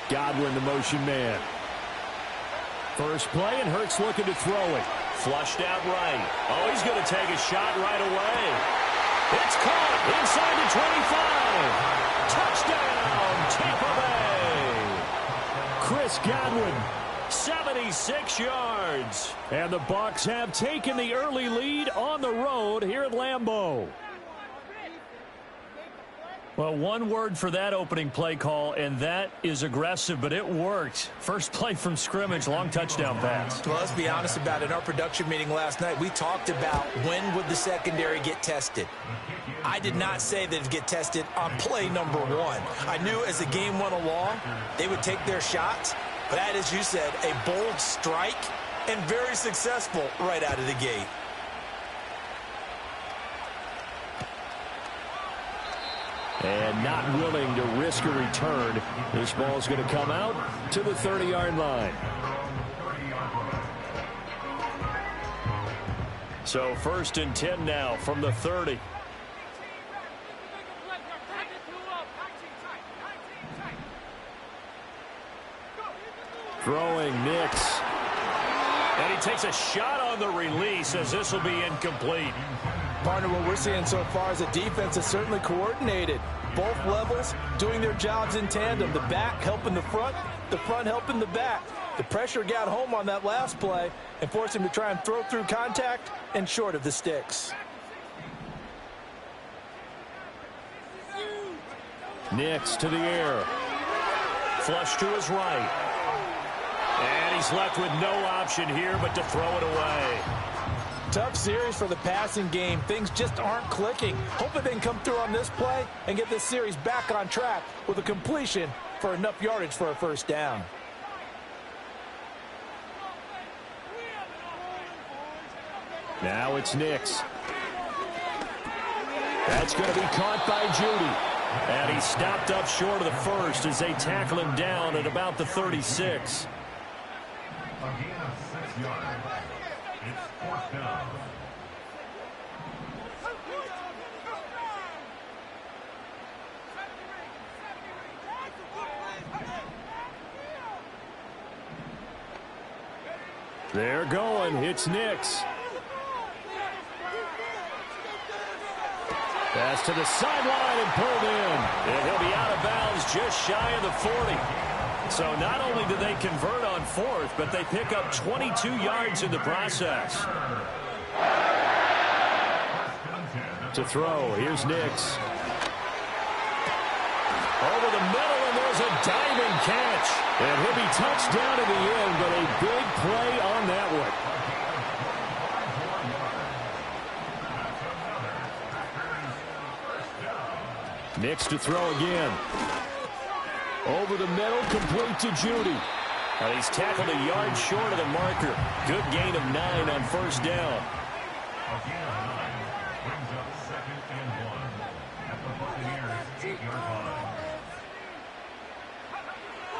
Godwin, the motion man. First play, and Hurts looking to throw it. Flushed out right. Oh, he's going to take a shot right away. It's caught inside the 25. Touchdown, Tampa Bay. Chris Godwin, 76 yards. And the Bucs have taken the early lead on the road here at Lambeau. Well, one word for that opening play call, and that is aggressive, but it worked. First play from scrimmage, long touchdown pass. Well, let's be honest about it. In our production meeting last night, we talked about when would the secondary get tested. I did not say that it'd get tested on play number 1. I knew as the game went along, they would take their shots, but that, as you said, a bold strike and very successful right out of the gate. And not willing to risk a return. This ball's going to come out to the 30-yard line. So 1st and 10 now from the 30. Throwing Nix. And he takes a shot on the release as this will be incomplete. Partner, what we're seeing so far is a defense that's certainly coordinated. Both levels doing their jobs in tandem. The back helping the front helping the back. The pressure got home on that last play and forced him to try and throw through contact and short of the sticks. Nix to the air. Flush to his right. And he's left with no option here but to throw it away. Tough series for the passing game. Things just aren't clicking. Hoping they can come through on this play and get this series back on track with a completion for enough yardage for a first down. Now it's Nix. That's going to be caught by Judy. And he stopped up short of the first as they tackle him down at about the 36. Again, 6 yards. It's 4th down. They're going. It's Nix. Pass to the sideline and pulled in. And he'll be out of bounds just shy of the 40. So not only do they convert on 4th, but they pick up 22 yards in the process. To throw, here's Nix. Over the middle, and there's a diving catch. And he'll be touched down in the end, but a big play on that one. Nix to throw again. Over the middle, complete to Judy. And he's tackled a yard short of the marker. Good gain of 9 on first down. Again, 9 brings up 2nd and 1 at the Buccaneers' 8-yard line.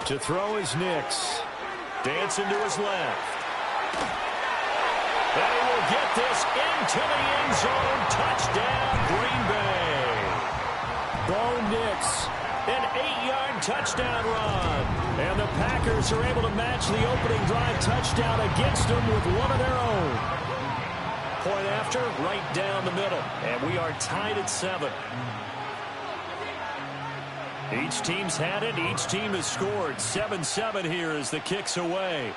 To throw is Nix. Dancing to his left. And he will get this into the end zone. Touchdown, Green Bay. Bo Nix, an 8-yard touchdown run. And the Packers are able to match the opening drive touchdown against them with one of their own. Point after, right down the middle. And we are tied at 7. Each team's had it. Each team has scored. 7-7 here as the kick's away.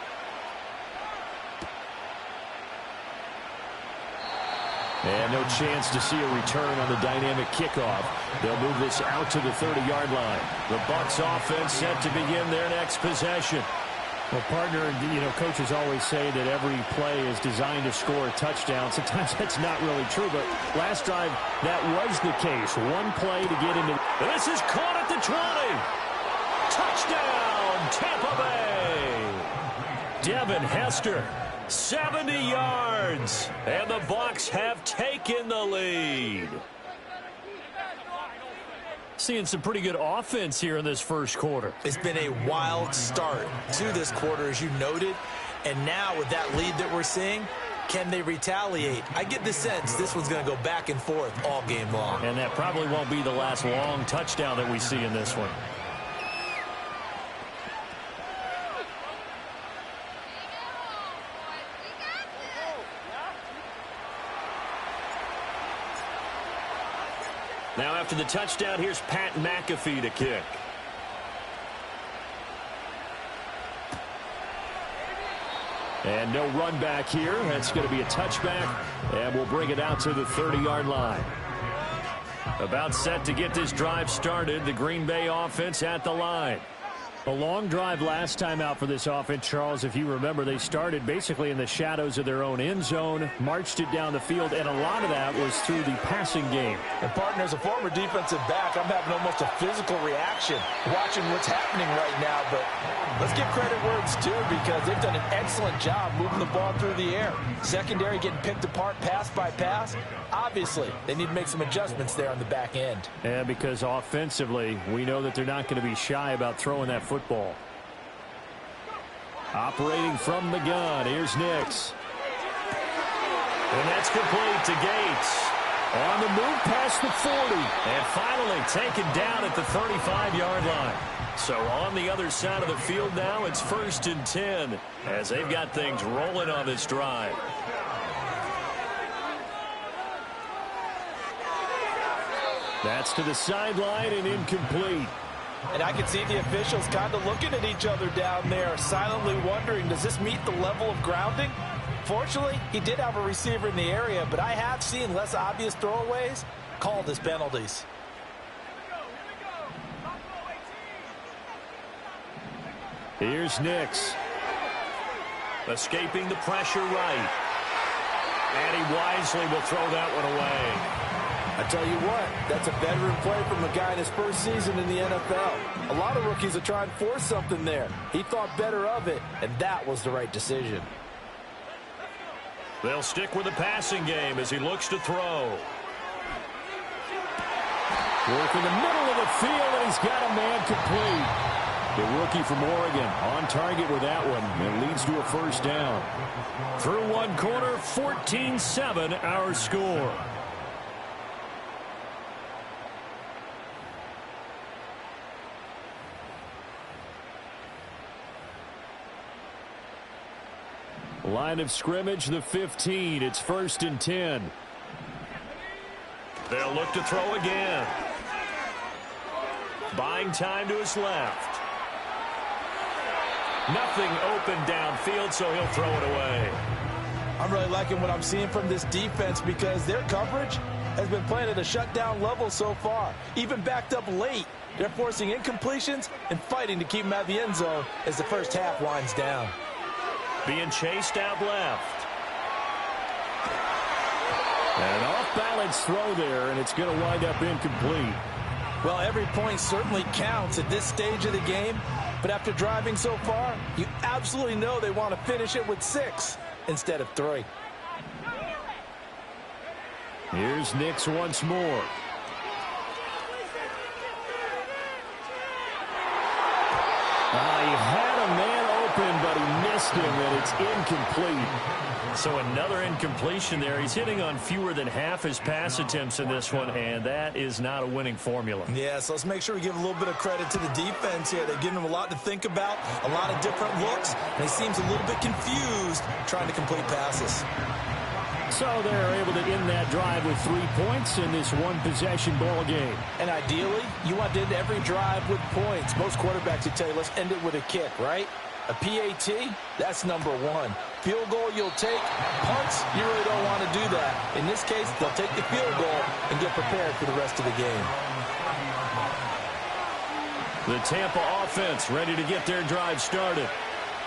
And no chance to see a return on the dynamic kickoff. They'll move this out to the 30-yard line. The Bucs offense set to begin their next possession. Well, partner, coaches always say that every play is designed to score a touchdown. Sometimes that's not really true, but last drive, that was the case. One play to get into. This is caught at the 20. Touchdown, Tampa Bay. Devin Hester. 70 yards, and the Bucs have taken the lead. Seeing some pretty good offense here in this first quarter. It's been a wild start to this quarter, as you noted, and now with that lead that we're seeing, can they retaliate? I get the sense this one's going to go back and forth all game long. And that probably won't be the last long touchdown that we see in this one. Now after the touchdown, here's Pat McAfee to kick. And no run back here. That's going to be a touchback, and we'll bring it out to the 30-yard line. About set to get this drive started. The Green Bay offense at the line. A long drive last time out for this offense, Charles. If you remember, they started basically in the shadows of their own end zone, marched it down the field, and a lot of that was through the passing game. And, partner, as a former defensive back, I'm having almost a physical reaction watching what's happening right now. But let's give credit where it's due, because they've done an excellent job moving the ball through the air. Secondary getting picked apart pass by pass. Obviously, they need to make some adjustments there on the back end. And because offensively, we know that they're not going to be shy about throwing that football. Operating from the gun, here's Nix. And that's complete to Gates. On the move past the 40. And finally taken down at the 35-yard line. So on the other side of the field now, it's 1st and 10 as they've got things rolling on this drive. That's to the sideline and incomplete. And I can see the officials kind of looking at each other down there, silently wondering, does this meet the level of grounding? Fortunately, he did have a receiver in the area, but I have seen less obvious throwaways called as penalties. Here's Nix. Escaping the pressure right. And he wisely will throw that one away. I tell you what, that's a veteran play from a guy in his first season in the NFL. A lot of rookies are trying to force something there. He thought better of it, and that was the right decision. They'll stick with the passing game as he looks to throw. Work in the middle of the field, and he's got a man complete. The rookie from Oregon on target with that one, and leads to a first down. Through one quarter, 14-7 our score. Line of scrimmage, the 15. It's 1st and 10. They'll look to throw again. Buying time to his left. Nothing open downfield, so he'll throw it away. I'm really liking what I'm seeing from this defense because their coverage has been playing at a shutdown level so far. Even backed up late, they're forcing incompletions and fighting to keep them out of the end zone as the first half winds down. Being chased out left. An off-balance throw there, and it's going to wind up incomplete. Well, every point certainly counts at this stage of the game, but after driving so far, you absolutely know they want to finish it with 6 instead of 3. Here's Nix once more. He had a man open, but he missed him, and it's incomplete. So another incompletion there. He's hitting on fewer than half his pass attempts in this one, and that is not a winning formula. Yeah, so let's make sure we give a little bit of credit to the defense here. They're giving him a lot to think about, a lot of different looks, and he seems a little bit confused trying to complete passes. So they're able to end that drive with 3 points in this one-possession ball game. And ideally, you want to end every drive with points. Most quarterbacks would tell you, let's end it with a kick, right? A PAT, that's number 1. Field goal you'll take. Punts, you really don't want to do that. In this case, they'll take the field goal and get prepared for the rest of the game. The Tampa offense ready to get their drive started.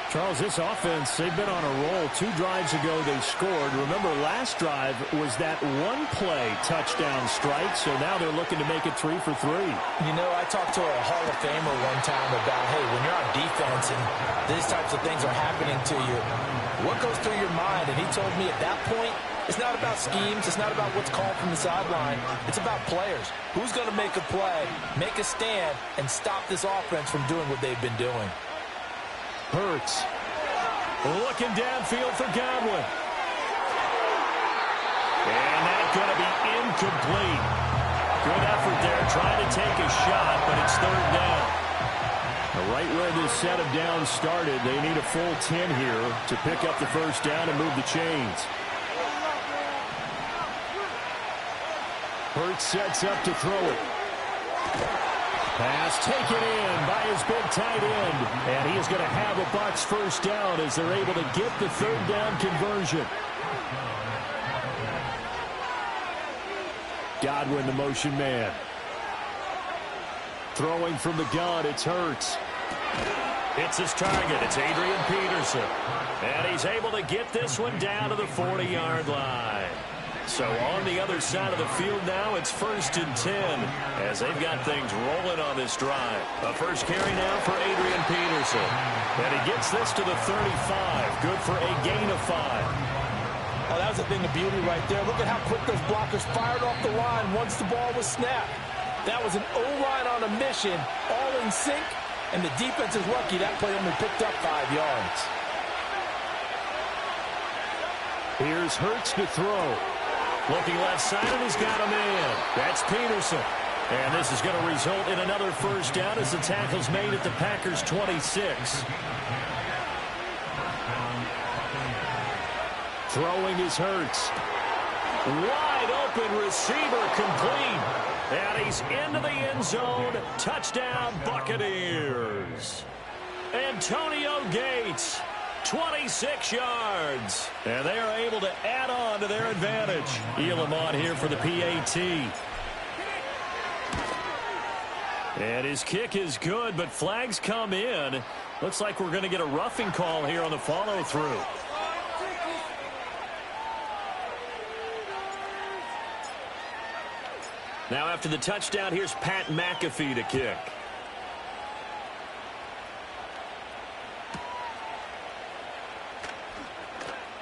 Charles, this offense, they've been on a roll. 2 drives ago, they scored. Remember, last drive was that one-play touchdown strike, so now they're looking to make it 3 for 3. You know, I talked to a Hall of Famer one time about, hey, when you're on defense and these types of things are happening to you, what goes through your mind? And he told me at that point, it's not about schemes. It's not about what's called from the sideline. It's about players. Who's going to make a play, make a stand, and stop this offense from doing what they've been doing? Hurts. Looking downfield for Godwin. And that's going to be incomplete. Good effort there trying to take a shot, but it's 3rd down. Right where this set of downs started, they need a full 10 here to pick up the first down and move the chains. Hurts sets up to throw it. Pass taken in by his big tight end. And he is going to have a Bucs first down as they're able to get the 3rd down conversion. Godwin, the motion man. Throwing from the gun, it's Hurts. Hits his target. It's Adrian Peterson. And he's able to get this one down to the 40-yard line. So on the other side of the field now, it's 1st and 10 as they've got things rolling on this drive. A first carry now for Adrian Peterson. And he gets this to the 35. Good for a gain of 5. Oh, that was a thing of beauty right there. Look at how quick those blockers fired off the line once the ball was snapped. That was an O-line on a mission, all in sync, and the defense is lucky that play only picked up 5 yards. Here's Hurts to throw. Looking left side, and he's got a man. That's Peterson. And this is going to result in another first down as the tackle's made at the Packers' 26. Throwing is Hurts. Wide open receiver complete. And he's into the end zone. Touchdown, Buccaneers. Antonio Gates, 26 yards. And they are able to add on to their advantage. Elam on here for the PAT. And his kick is good, but flags come in. Looks like we're going to get a roughing call here on the follow-through. Now after the touchdown, here's Pat McAfee to kick.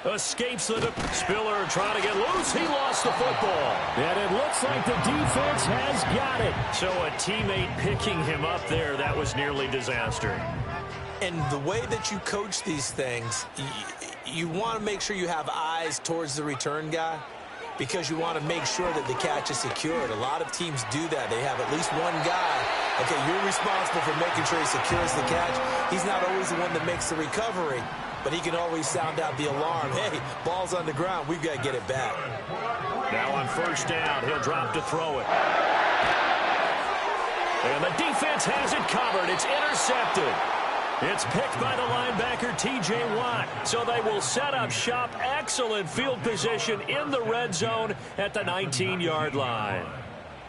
Escapes the Spiller trying to get loose. He lost the football. And it looks like the defense has got it. So a teammate picking him up there, that was nearly disaster. And the way that you coach these things, you want to make sure you have eyes towards the return guy because you want to make sure that the catch is secured. A lot of teams do that. They have at least one guy. Okay, you're responsible for making sure he secures the catch. He's not always the one that makes the recovery, but he can always sound out the alarm. Hey, ball's on the ground. We've got to get it back. Now on first down, he'll drop to throw it. And the defense has it covered. It's intercepted. It's picked by the linebacker, T.J. Watt. So they will set up shop. Excellent field position in the red zone at the 19-yard line.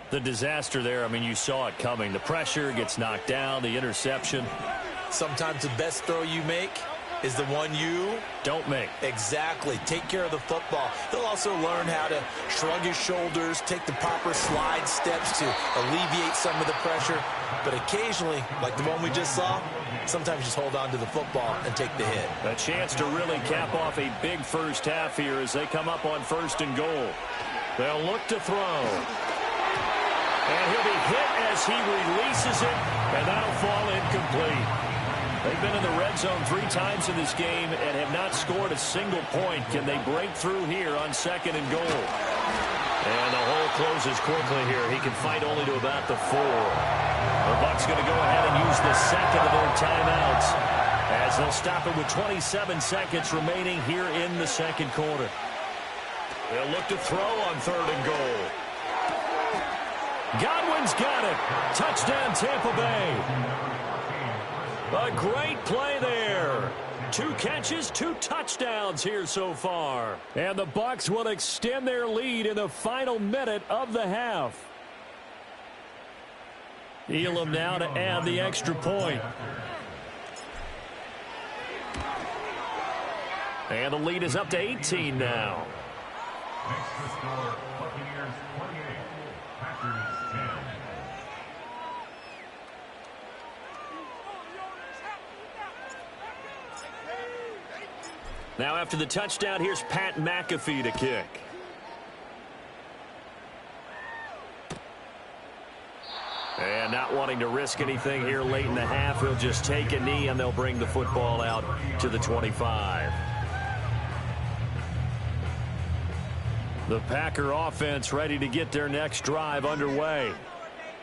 The disaster there, I mean, you saw it coming. The pressure gets knocked down, the interception. Sometimes the best throw you make is the one you don't make. Exactly. Take care of the football. He'll also learn how to shrug his shoulders, take the proper slide steps to alleviate some of the pressure. But occasionally, like the one we just saw, sometimes just hold on to the football and take the hit. A chance to really cap off a big first half here as they come up on first and goal. They'll look to throw. And he'll be hit as he releases it, and that'll fall incomplete. They've been in the red zone 3 times in this game and have not scored a single point. Can they break through here on second and goal? And the hole closes quickly here. He can fight only to about the 4. The Bucs going to go ahead and use the second of their timeouts as they'll stop it with 27 seconds remaining here in the second quarter. They'll look to throw on third and goal. Godwin's got it. Touchdown, Tampa Bay. A great play there. 2 catches, 2 touchdowns here so far. And the Bucs will extend their lead in the final minute of the half. Elam now to add the extra point. And the lead is up to 18 now. Next to score, Buccaneers 28, Packers 10. Now after the touchdown, here's Pat McAfee to kick. And not wanting to risk anything here late in the half, he'll just take a knee and they'll bring the football out to the 25. The Packer offense ready to get their next drive underway.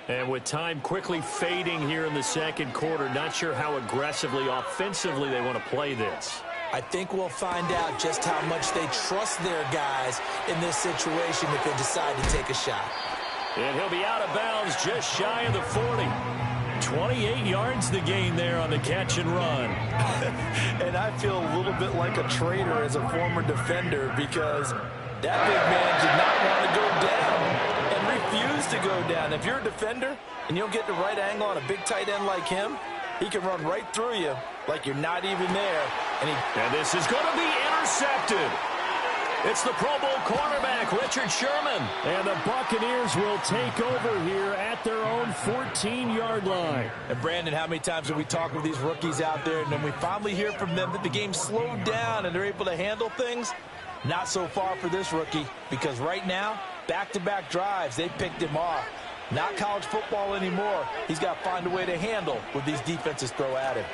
And with time quickly fading here in the second quarter, not sure how aggressively, offensively they want to play this. I think we'll find out just how much they trust their guys in this situation if they decide to take a shot. And he'll be out of bounds just shy of the 40. 28 yards to gain there on the catch and run. And I feel a little bit like a traitor as a former defender because that big man did not want to go down and refused to go down. If you're a defender and you'll get the right angle on a big tight end like him, he can run right through you like you're not even there. And this is going to be intercepted. It's the Pro Bowl cornerback, Richard Sherman. And the Buccaneers will take over here at their own 14-yard line. And Brandon, how many times have we talked with these rookies out there, and then we finally hear from them that the game slowed down and they're able to handle things? Not so far for this rookie, because right now, back-to-back drives, they picked him off. Not college football anymore. He's got to find a way to handle what these defenses throw at him.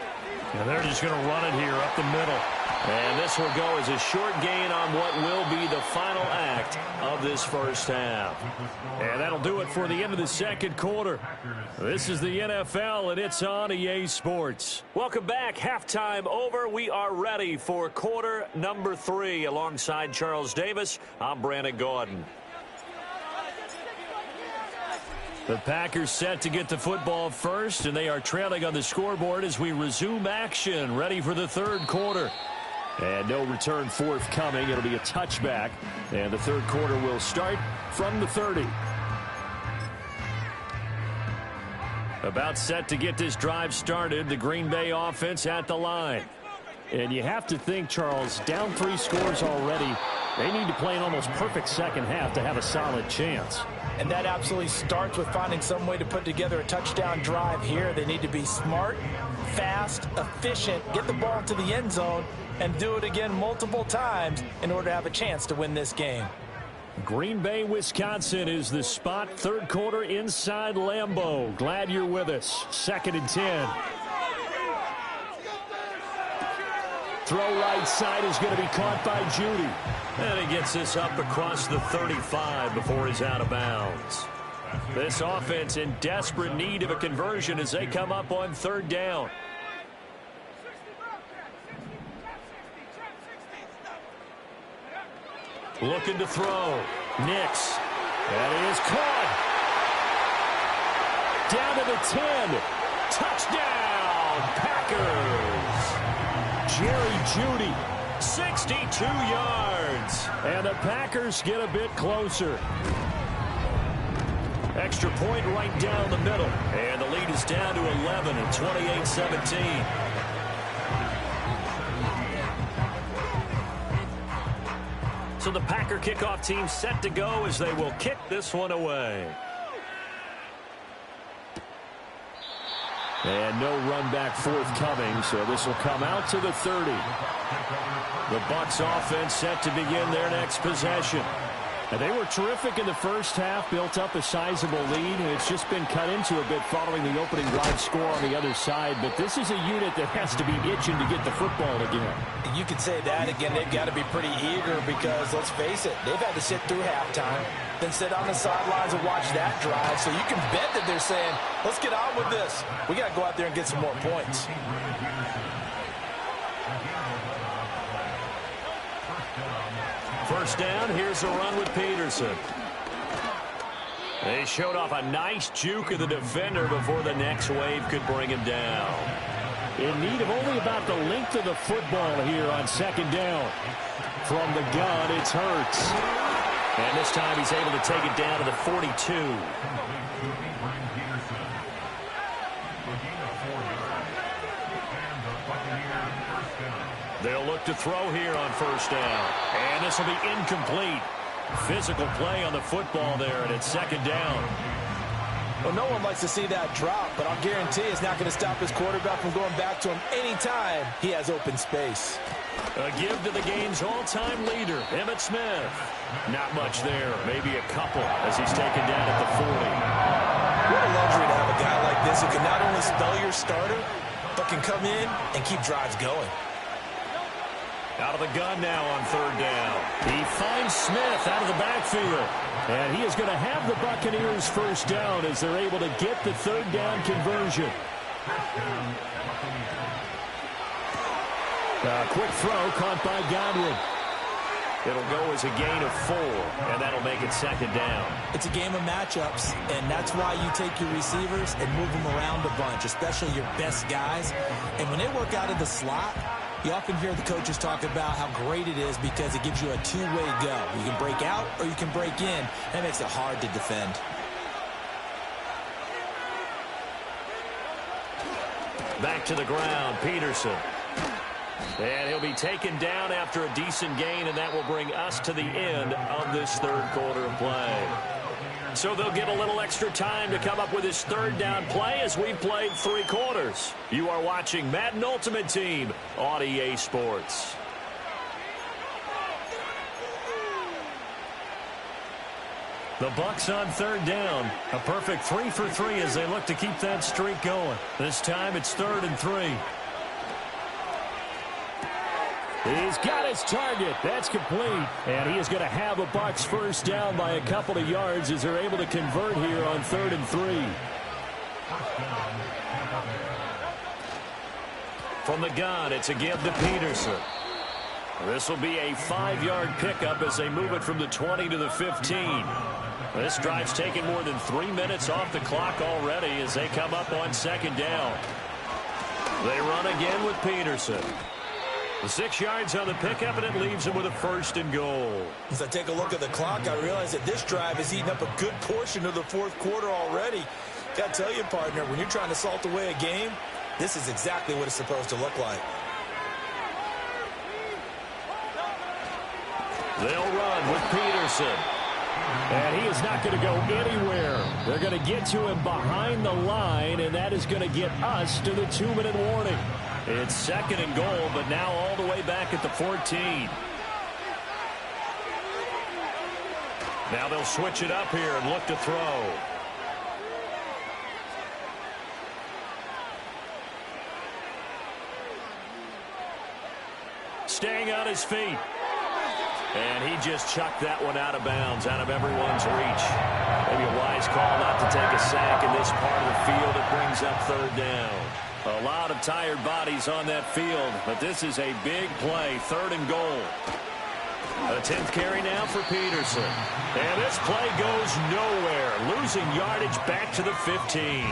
And they're just going to run it here up the middle. And this will go as a short gain on what will be the final act of this first half. And that'll do it for the end of the second quarter. This is the NFL, and it's on EA Sports. Welcome back. Halftime over. We are ready for quarter number 3. Alongside Charles Davis, I'm Brandon Gordon. The Packers set to get the football first, and they are trailing on the scoreboard as we resume action, ready for the third quarter. And no return forthcoming. It'll be a touchback, and the third quarter will start from the 30. About set to get this drive started, the Green Bay offense at the line. And you have to think, Charles, down 3 scores already. They need to play an almost perfect second half to have a solid chance. And that absolutely starts with finding some way to put together a touchdown drive here. They need to be smart, fast, efficient, get the ball to the end zone, and do it again multiple times in order to have a chance to win this game. Green Bay, Wisconsin is the spot. Third quarter inside Lambeau. Glad you're with us. 2nd and 10. Throw right side is going to be caught by Judy. And he gets this up across the 35 before he's out of bounds. This offense in desperate need of a conversion as they come up on 3rd down. Looking to throw. Nix. That is caught. Down to the 10. Touchdown, Packers. Jerry Jeudy, 62 yards. And the Packers get a bit closer. Extra point right down the middle. And the lead is down to 11 at 28-17. So the Packer kickoff team set to go as they will kick this one away. And no run back forthcoming, so this will come out to the 30. The Bucs offense set to begin their next possession. And they were terrific in the first half, built up a sizable lead, and it's just been cut into a bit following the opening drive score on the other side. But this is a unit that has to be itching to get the football again. You could say that again. They've got to be pretty eager because, let's face it, they've had to sit through halftime, then sit on the sidelines and watch that drive. So you can bet that they're saying, let's get on with this. We got to go out there and get some more points. First down, here's a run with Peterson. They showed off a nice juke of the defender before the next wave could bring him down. In need of only about the length of the football here on 2nd down. From the gun, it's Hurts. And this time he's able to take it down to the 42. They'll look to throw here on 1st down. And this will be incomplete. Physical play on the football there, and it's 2nd down. Well, no one likes to see that drop, but I'll guarantee it's not going to stop his quarterback from going back to him anytime he has open space. A give to the game's all-time leader, Emmitt Smith. Not much there, maybe a couple as he's taken down at the 40. What a luxury to have a guy like this who can not only spell your starter, but can come in and keep drives going. Out of the gun now on 3rd down. He finds Smith out of the backfield. And he is going to have the Buccaneers 1st down as they're able to get the 3rd down conversion. A quick throw caught by Godwin. It'll go as a gain of 4, and that'll make it 2nd down. It's a game of matchups, and that's why you take your receivers and move them around a bunch, especially your best guys. And when they work out of the slot, you often hear the coaches talk about how great it is because it gives you a two-way go. You can break out or you can break in. That makes it hard to defend. Back to the ground, Peterson. And he'll be taken down after a decent gain, and that will bring us to the end of this 3rd quarter of play. So they'll get a little extra time to come up with this 3rd down play as we've played 3 quarters. You are watching Madden Ultimate Team on EA Sports. The Bucs on 3rd down. A perfect 3 for 3 as they look to keep that streak going. This time it's 3rd and 3. He's got his target. That's complete. And he is going to have a Bucs 1st down by a couple of yards as they're able to convert here on 3rd and 3. From the gun, it's a give to Peterson. This will be a 5-yard pickup as they move it from the 20 to the 15. This drive's taken more than 3 minutes off the clock already as they come up on second down. They run again with Peterson. 6 yards on the pickup, and it leaves them with a 1st and goal. As I take a look at the clock, I realize that this drive has eaten up a good portion of the 4th quarter already. Got to tell you, partner, when you're trying to salt away a game, this is exactly what it's supposed to look like. They'll run with Peterson. And he is not going to go anywhere. They're going to get to him behind the line, and that is going to get us to the 2-minute warning. It's 2nd and goal, but now all the way back at the 14. Now they'll switch it up here and look to throw. Staying on his feet. And he just chucked that one out of bounds, out of everyone's reach. Maybe a wise call not to take a sack in this part of the field. It brings up 3rd down. A lot of tired bodies on that field, but this is a big play, 3rd and goal. A 10th carry now for Peterson. And this play goes nowhere, losing yardage back to the 15.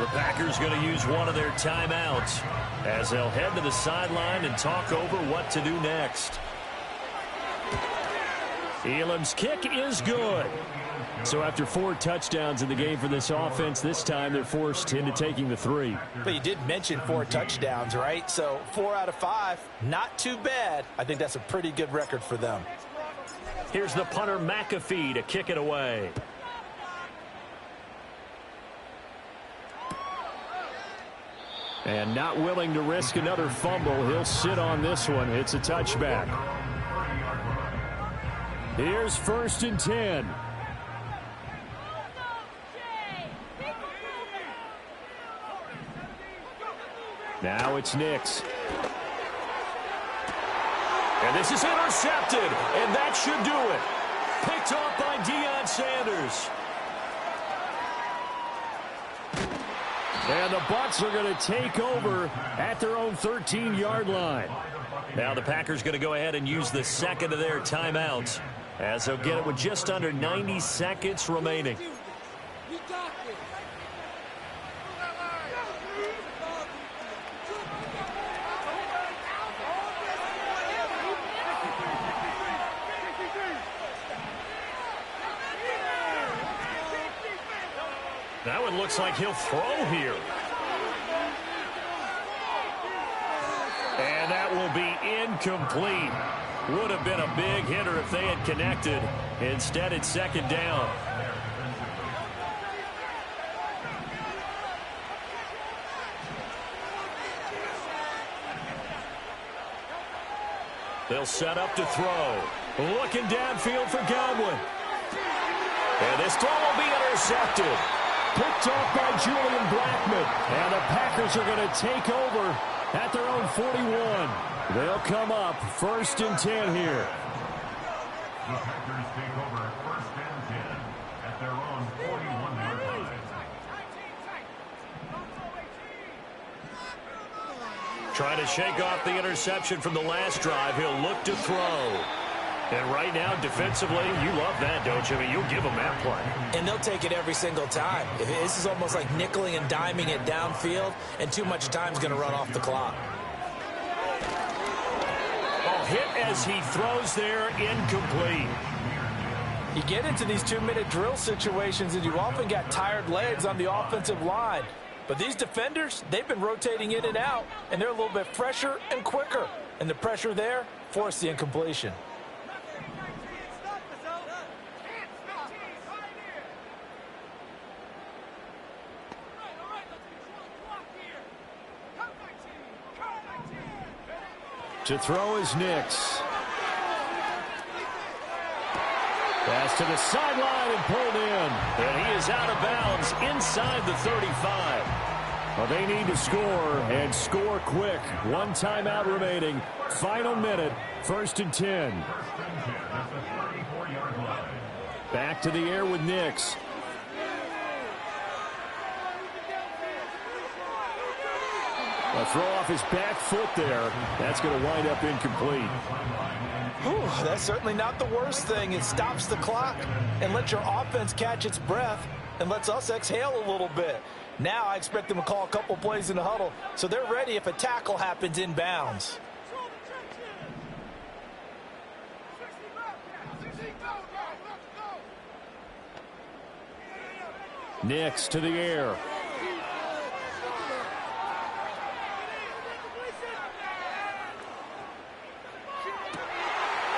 The Packers going to use one of their timeouts as they'll head to the sideline and talk over what to do next. Elam's kick is good. So after 4 touchdowns in the game for this offense, this time they're forced into taking the 3. But you did mention 4 touchdowns, right? So 4 out of 5, not too bad. I think that's a pretty good record for them. Here's the punter McAfee to kick it away. And not willing to risk another fumble. He'll sit on this one. It's a touchback. Here's 1st and 10. Now it's Nix. And this is intercepted, and that should do it. Picked off by Deion Sanders. And the Bucs are going to take over at their own 13-yard line. Now the Packers going to go ahead and use the 2nd of their timeouts as they'll get it with just under 90 seconds remaining. That one looks like he'll throw here. And that will be incomplete. Would have been a big hitter if they had connected. Instead, it's 2nd down. They'll set up to throw. Looking downfield for Godwin. And this throw will be intercepted. Picked off by Julian Blackman. And the Packers are going to take over at their own 41. They'll come up 1st and 10 here. The Packers take over 1st and 10 at their own 41-yard line. Trying to shake off the interception from the last drive. He'll look to throw. And right now, defensively, you love that, don't you? I mean, you'll give them that play. And they'll take it every single time. This is almost like nickeling and diming it downfield, and too much time's going to run off the clock. Oh, hit as he throws there, incomplete. You get into these 2-minute drill situations, and you often got tired legs on the offensive line. But these defenders, they've been rotating in and out, and they're a little bit fresher and quicker. And the pressure there forced the incompletion. To throw is Nix. Pass to the sideline and pulled in. And he is out of bounds inside the 35. Well, they need to score and score quick. 1 timeout remaining. Final minute. 1st and 10. Back to the air with Nix. A throw off his back foot there. That's going to wind up incomplete. Whew, that's certainly not the worst thing. It stops the clock and lets your offense catch its breath and lets us exhale a little bit. Now I expect them to call a couple plays in the huddle so they're ready if a tackle happens inbounds. Nix to the air.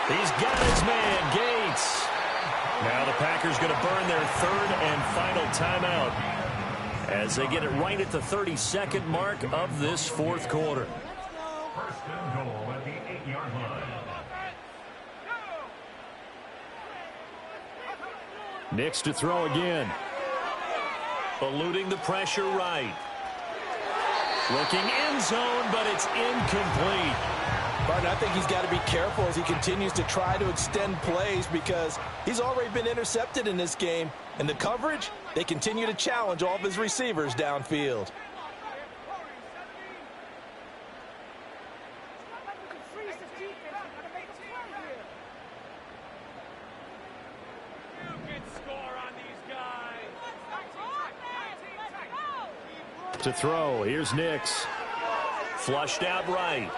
He's got his man, Gates. Now the Packers going to burn their third and final timeout as they get it right at the 32nd mark of this fourth quarter. First and goal at the 8-yard line. Nix to throw again. Eluding the pressure right. Looking end zone, but it's incomplete. But I think he's got to be careful as he continues to try to extend plays because he's already been intercepted in this game. And the coverage, they continue to challenge all of his receivers downfield. To throw, here's Nix. Flushed out right.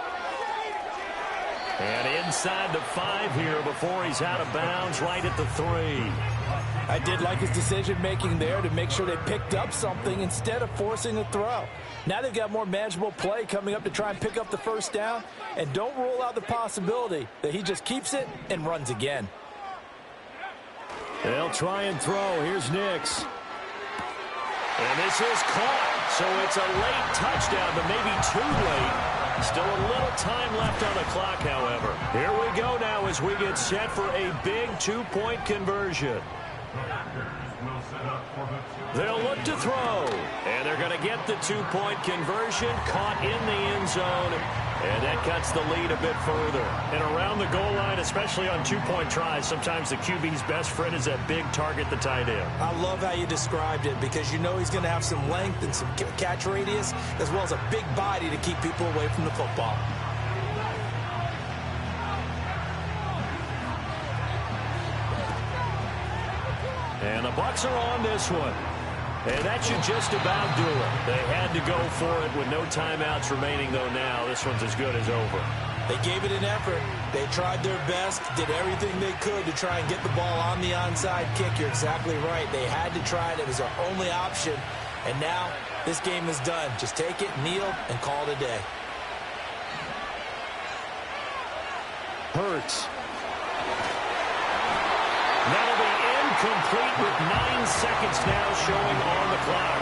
And inside the 5 here before he's out of bounds right at the 3. I did like his decision-making there to make sure they picked up something instead of forcing a throw. Now they've got more manageable play coming up to try and pick up the first down, and don't rule out the possibility that he just keeps it and runs again. They'll try and throw. Here's Nix. And this is caught. So it's a late touchdown, but maybe too late. Still a little time left on the clock, however. Here we go now as we get set for a big 2-point conversion. They'll look to throw. And they're going to get the 2-point conversion caught in the end zone. And that cuts the lead a bit further. And around the goal line, especially on 2-point tries, sometimes the QB's best friend is that big target, the tight end. I love how you described it because you know he's going to have some length and some catch radius as well as a big body to keep people away from the football. And the Bucs are on this one. And that should just about do it. They had to go for it with no timeouts remaining, though now this one's as good as over. They gave it an effort. They tried their best, did everything they could to try and get the ball on the onside kick. You're exactly right. They had to try it. It was their only option. And now this game is done. Just take it, kneel, and call it a day. Hurts. That'll be incomplete with 9 seconds now showing on the clock.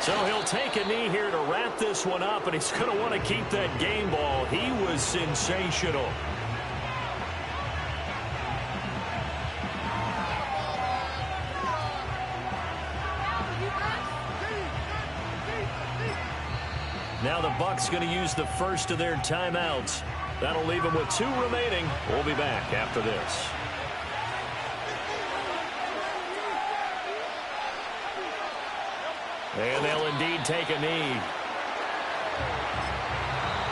So he'll take a knee here to wrap this one up, and he's going to want to keep that game ball. He was sensational. Now the Bucs going to use the first of their timeouts. That'll leave them with 2 remaining. We'll be back after this. And they'll indeed take a knee.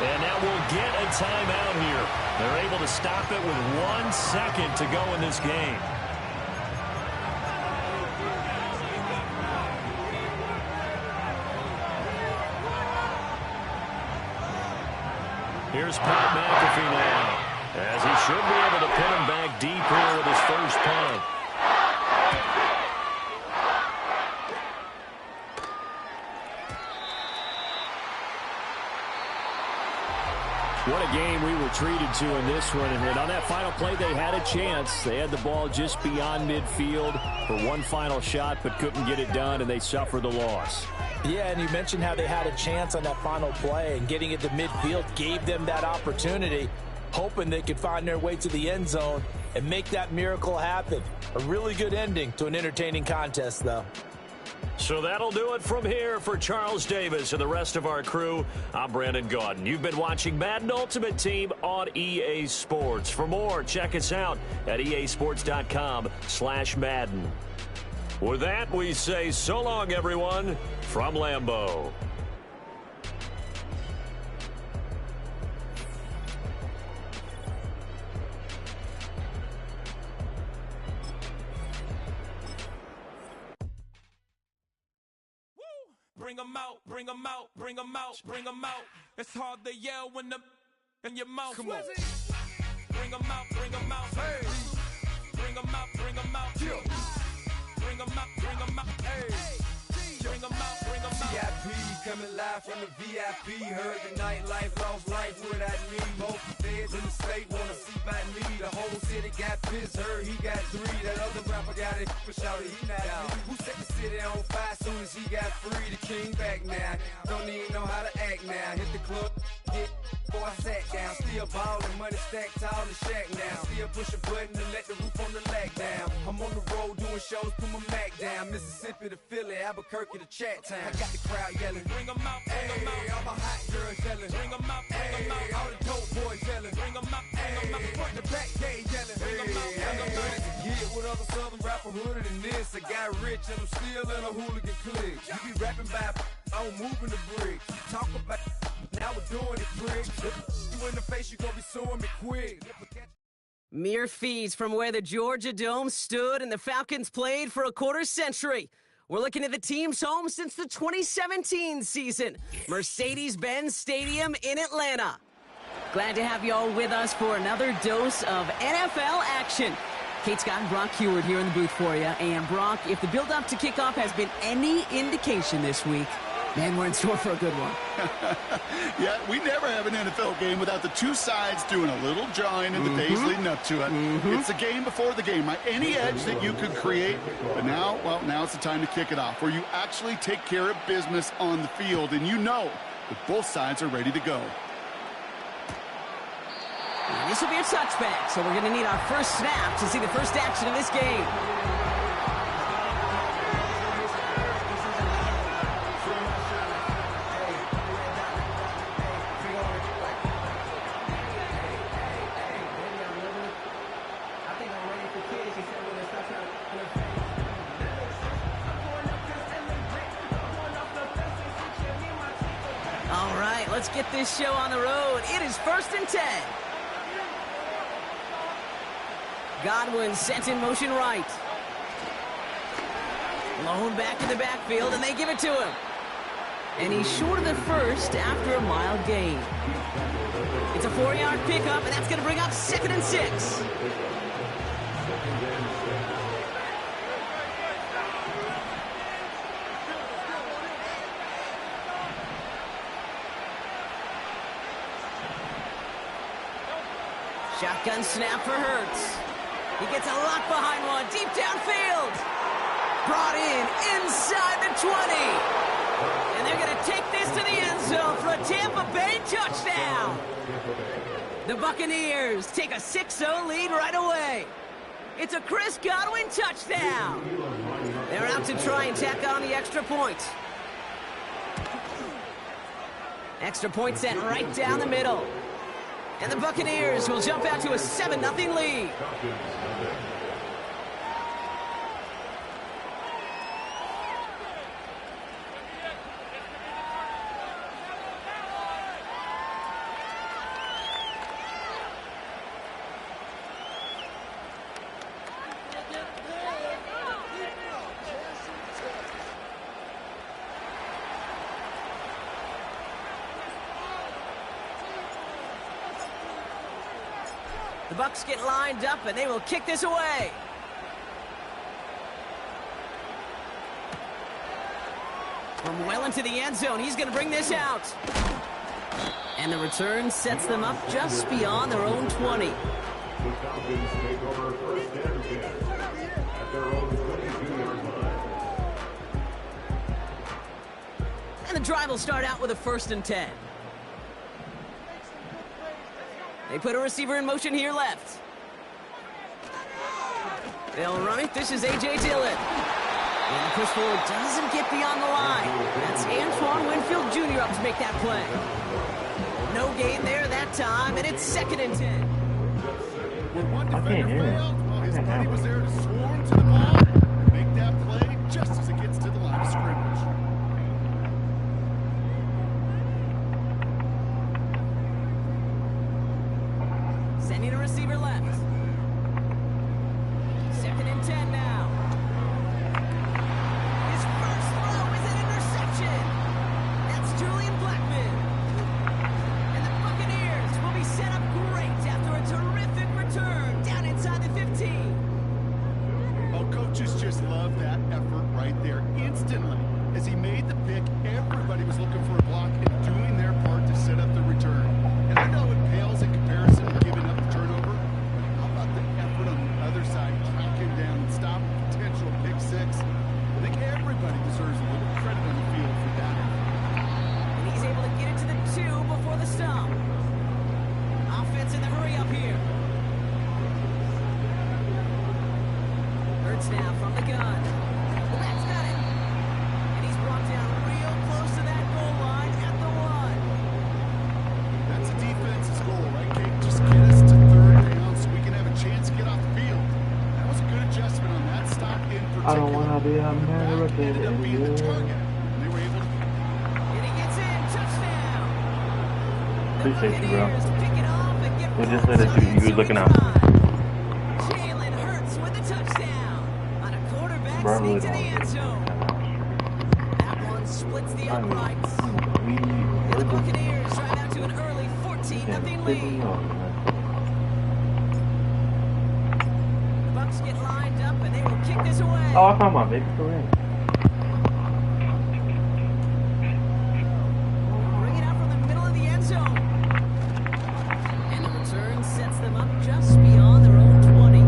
And now we'll get a timeout here. They're able to stop it with 1 second to go in this game. Here's Pat McAfee now, as he should be able to pin him back deep here with his first punt. What a game we were treated to in this one. And on that final play, they had a chance. They had the ball just beyond midfield for one final shot, but couldn't get it done, and they suffered the loss. Yeah, and you mentioned how they had a chance on that final play, and getting it to midfield gave them that opportunity, hoping they could find their way to the end zone and make that miracle happen. A really good ending to an entertaining contest, though. So that'll do it from here for Charles Davis and the rest of our crew. I'm Brandon Gaudin. You've been watching Madden Ultimate Team on EA Sports. For more, check us out at easports.com/Madden. With that, we say so long, everyone, from Lambeau. Bring 'em out, bring 'em out, bring 'em out, bring 'em out. It's hard to yell when the in your mouth. Come on. Bring 'em out, bring 'em out. Hey. Bring 'em out, bring 'em out. Bring 'em out, bring 'em out. Hey. Bring 'em out, bring 'em out. VIP coming live from the VIP. Heard the nightlife, lost life without me. Both feds in the state wanna see by me. The whole city got pissed, heard he got 3. That other rapper got it, for shouted he not me. Who set the city on fire soon as he got free? The king back now, don't even know how to act now. Hit the club, get before I sat down. Still ballin', money stacked tall in the shack now. Still push a button to let the roof on the lag down. I'm on the road doing shows, put my Mac down. Mississippi to Philly, Albuquerque to Chat Town. I got the crowd yelling, bring 'em out, bring 'em out. All my hot girls yelling, bring 'em out, bring 'em out. All the dope boys yelling, bring 'em out, bring 'em out. Front to back, they yelling, bring 'em out, bring 'em out. To get with other southern rapper hooded than this. I got rich and I'm still in a hooligan clique. You be rapping by, I'm moving the bricks. Talk about, now we're doing it, pricks. You in the face, you gonna be suing me quick. Mere feet from where the Georgia Dome stood and the Falcons played for a quarter century. We're looking at the team's home since the 2017 season, Mercedes-Benz Stadium in Atlanta. Glad to have you all with us for another dose of NFL action. Kate Scott and Brock Heward here in the booth for you. And Brock, if the build-up to kickoff has been any indication this week, man, we're in store for a good one. Yeah, we never have an NFL game without the two sides doing a little jawing in the days leading up to it. It's the game before the game, right? Any edge that you could create. But now, well, now it's the time to kick it off, where you actually take care of business on the field, and you know that both sides are ready to go. And this will be a touchback, so we're going to need our first snap to see the first action of this game. All right, let's get this show on the road. It is 1st and 10. Godwin sent in motion right. Blown back in the backfield, and they give it to him. And he's short of the first after a mild gain. It's a 4-yard pickup, and that's going to bring up 2nd and 6. Shotgun snap for Hurts. He gets a lock behind one, deep downfield. Brought in inside the 20. And they're going to take this to the end zone for a Tampa Bay touchdown. The Buccaneers take a 6-0 lead right away. It's a Chris Godwin touchdown. They're out to try and tack on the extra point. Extra point sent right down the middle. And the Buccaneers will jump out to a 7-0 lead. The Bucs get lined up, and they will kick this away. From well into the end zone, he's going to bring this out. And the return sets them up just beyond their own 20. The Falcons take over 1st and 10 at their own 22-yard line. And the drive will start out with a 1st and 10. They put a receiver in motion here left. They'll run it. This is A.J. Dillon. And the push forward doesn't get beyond the line. That's Antoine Winfield Jr. up to make that play. No gain there that time, and it's 2nd and 10. When one defender failed, well, his buddy was there to swarm to the ball, make that play, coaches just love that effort right there. Instantly, as he made the pick, everybody was looking for a block and doing their part to set up the return. And I know it pales in comparison to giving up the turnover, but how about the effort on the other side, tracking down and stop potential pick six? I think everybody deserves a little credit on the field for that effort. And he's able to get it to the 2 before the stop. Offense in the hurry up here. Hurts now from the gun. Well, that's got it. And he's brought down real close to that goal line at the 1. That's a defense's goal, right, Kate? Just get us to third down so we can have a chance to get off the field. That was a good adjustment on that stop in particular. I don't want to be a man. Ended up being the target. And they were able to... And he gets in. Touchdown. Appreciate you, bro. Pick it off and get We just said that you was looking out. Jalen Hurts with a touchdown on a quarterback Bro, sneak to the really end zone. That one splits the uprights. And the Buccaneers drive out to an early 14-0 lead. The Bucs get lined up and they will kick this away. Oh, I found my baby for real. Bring it out from the middle of the end zone. And the return sets them up just beyond their own 20.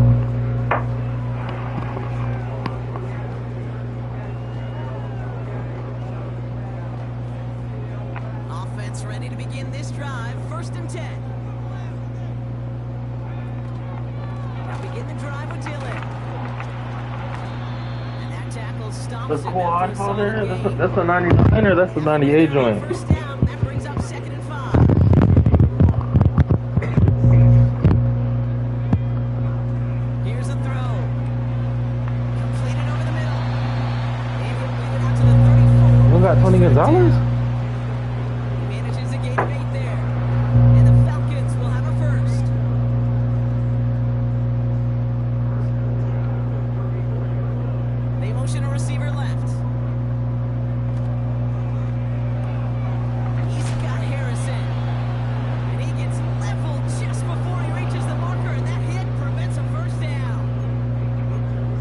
Offense ready to begin this drive. 1st and 10. Now begin the drive with Dillon. And that tackle stops The it quad after a holder? solid gain. That's a 99 or that's a 98 joint? First down. That brings up 2nd and 5. Here's a throw. Completed over the middle. And he'll move it out to the 34. We got Tony Gonzalez? He manages a gain of 8 there. And the Falcons will have a first. They motion a receiver left. He's got Harrison. And he gets leveled just before he reaches the marker, and that hit prevents a first down.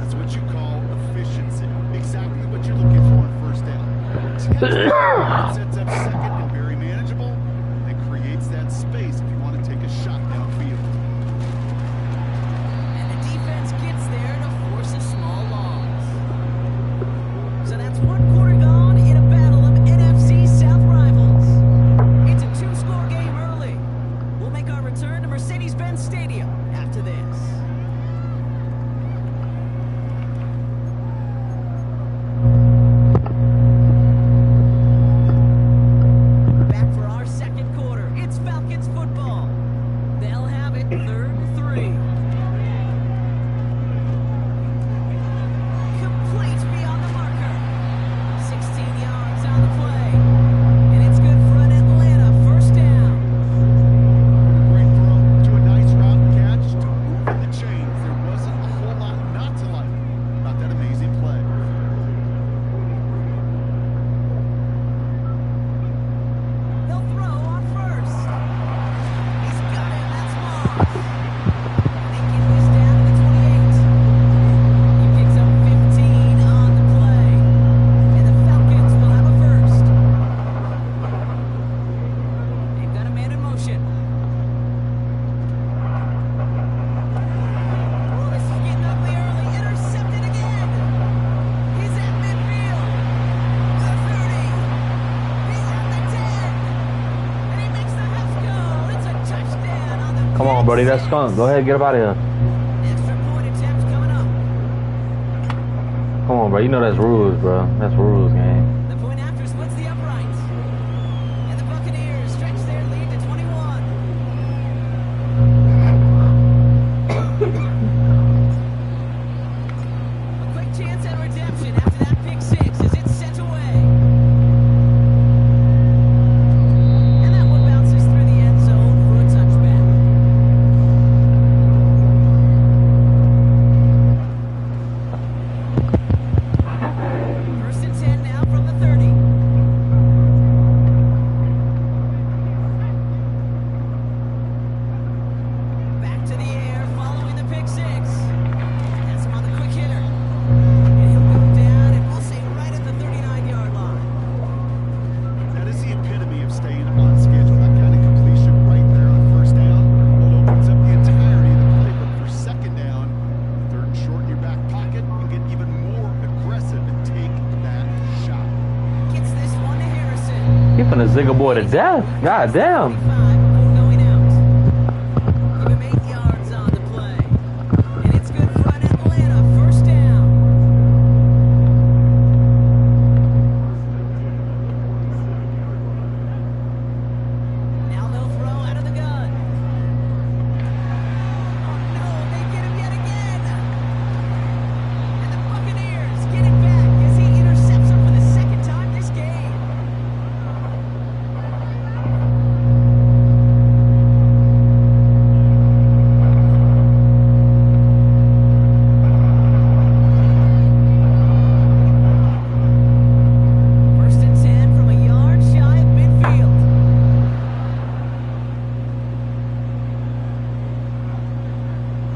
That's what you call efficiency. Exactly what you're looking for in first down. Sets up second and very manageable. And it creates that space if you want to take a shot downfield. And the defense gets there to force a small loss. So that's 1 quarter gone in a battle of NFC South rivals. It's a 2-score game early. We'll make our return to Mercedes-Benz Stadium after this. Back for our 2nd quarter. It's Falcons football. They'll have it 3rd and 3. Complete beyond the marker. 16 yards on the play. And it's good for an Atlanta first down. Great throw to a nice route catch to move in the chains. There wasn't a whole lot not to like about that amazing play. They'll throw on first. He's got him. That's Moss. They get this down to the 28. He picks up 15 on the play. And the Falcons will have a first. They've got a man in motion. Oh, this is getting ugly early. Intercepted again. He's at midfield. The 30. He's at the 10. And he makes the Huffs go. It's a touchdown on the Come on, buddy. That's skunk. Go ahead, get up out of here. extra point attempt coming up. Come on, bro. You know that's rules, bro. That's rules, game. The point after splits the uprights. And the Buccaneers stretch their lead to 21. A quick chance at redemption after that pick 6 as it's sent away. And that one bounces through the end zone for a touchback. First and 10 now from the He finna zig a boy to death. God damn. Going out. Give him 8 yards on the play. And it's good for an Atlanta first down. Now they'll throw out of the gun. Oh no, they get him yet again. And the Buccaneers get it back as he intercepts him for the second time this game. First and 10 from a yard shy of midfield.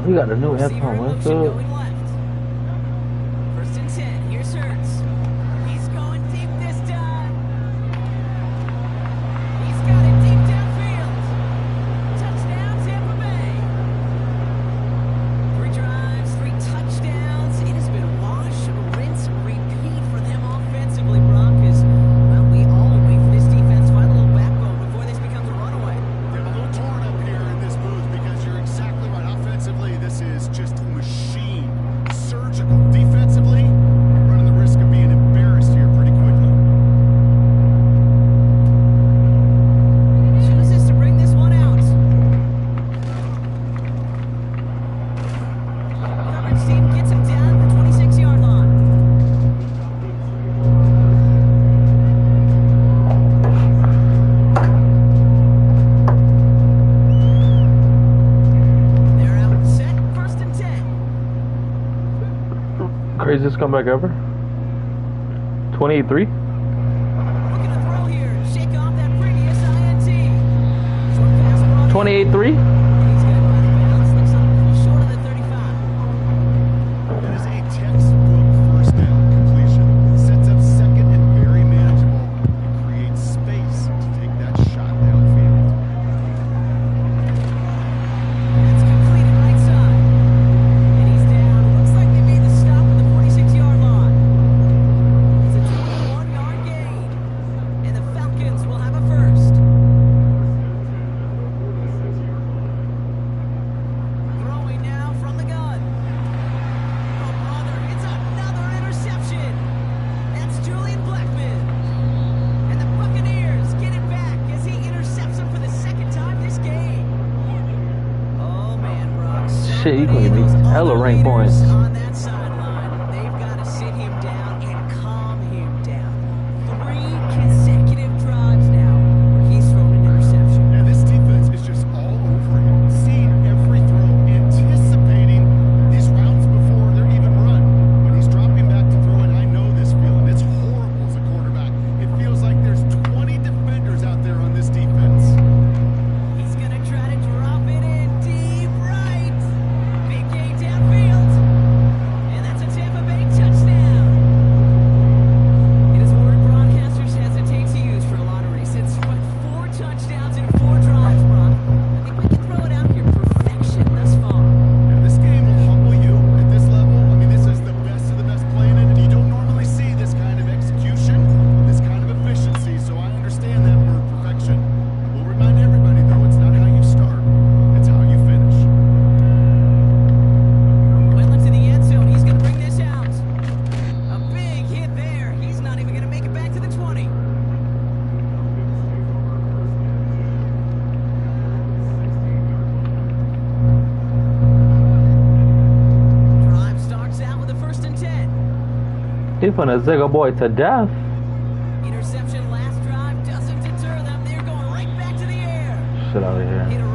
We got a new Receiver Antoine in motion Winfield. going left. First and 10. Here's Hurts. He's going deep this time. He's got it deep downfield. Touchdown, Tampa Bay. 3 drives, 3 touchdowns. It has been wash, rinse, repeat for them offensively, Brock. As well, we all wait for this defense to find a little backbone before this becomes a runaway. They're a little torn up here in this booth because you're exactly right. Offensively, this is just a machine. Surgical. Defensively, we're running the risk of being embarrassed here pretty quickly. Chooses to bring this one out. Coverage team gets him down at the 26-yard line. They're out set. First and 10. Craziest comeback ever. 28-3. Looking to throw here. Shake off that previous INT. Short pass brought in. 28-3. And he's going to run it bounce. Looks a little short of the 35. That is a textbook first down completion. Sets up second and very manageable. It creates space to take that shot downfield. It's completed right side. And he's down. Looks like they made the stop at the 46-yard line. It's a 21-yard gain. And the Falcons will have a first. Throwing now from the gun. Oh, brother, it's another interception. That's Julian Blackman. And the Buccaneers get it back as he intercepts him for the second time this game. Oh, man, Brock. Shit, you Somebody gonna of need those hella other rank leaders points. on that sideline, they've got to sit him down and calm him down. 3 consecutive drives now where he's thrown an interception. Yeah, this defense is just all over him. Seeing every throw, anticipating these routes before they're even run. When he's dropping back to throw it, I know this feeling. It's horrible as a quarterback. It feels like there's 20 defenders out there on this defense. He's going to try to drop it in deep right. Big gain downfield. And that's a Tampa Bay touchdown. It is a word broadcasters hesitate to use for a lot of reasons, but 4 touchdowns in 4 drives, Brock. I think we can throw it out here. Perfection thus far. Yeah, this game will humble you at this level. I mean, this is the best of the best playing it, and you don't normally see this kind of execution, this kind of efficiency, so I understand that word perfection. I will remind everybody, though, it's not how you start, it's how you finish. Well into the end zone. He's going to bring this out. A big hit there. He's not even going to make it back to the 20. Drive starts out with a first and 10. He finna zig a boy to death. Interception last drive doesn't deter them. They're going right back to the air. Shit out of here. Hit a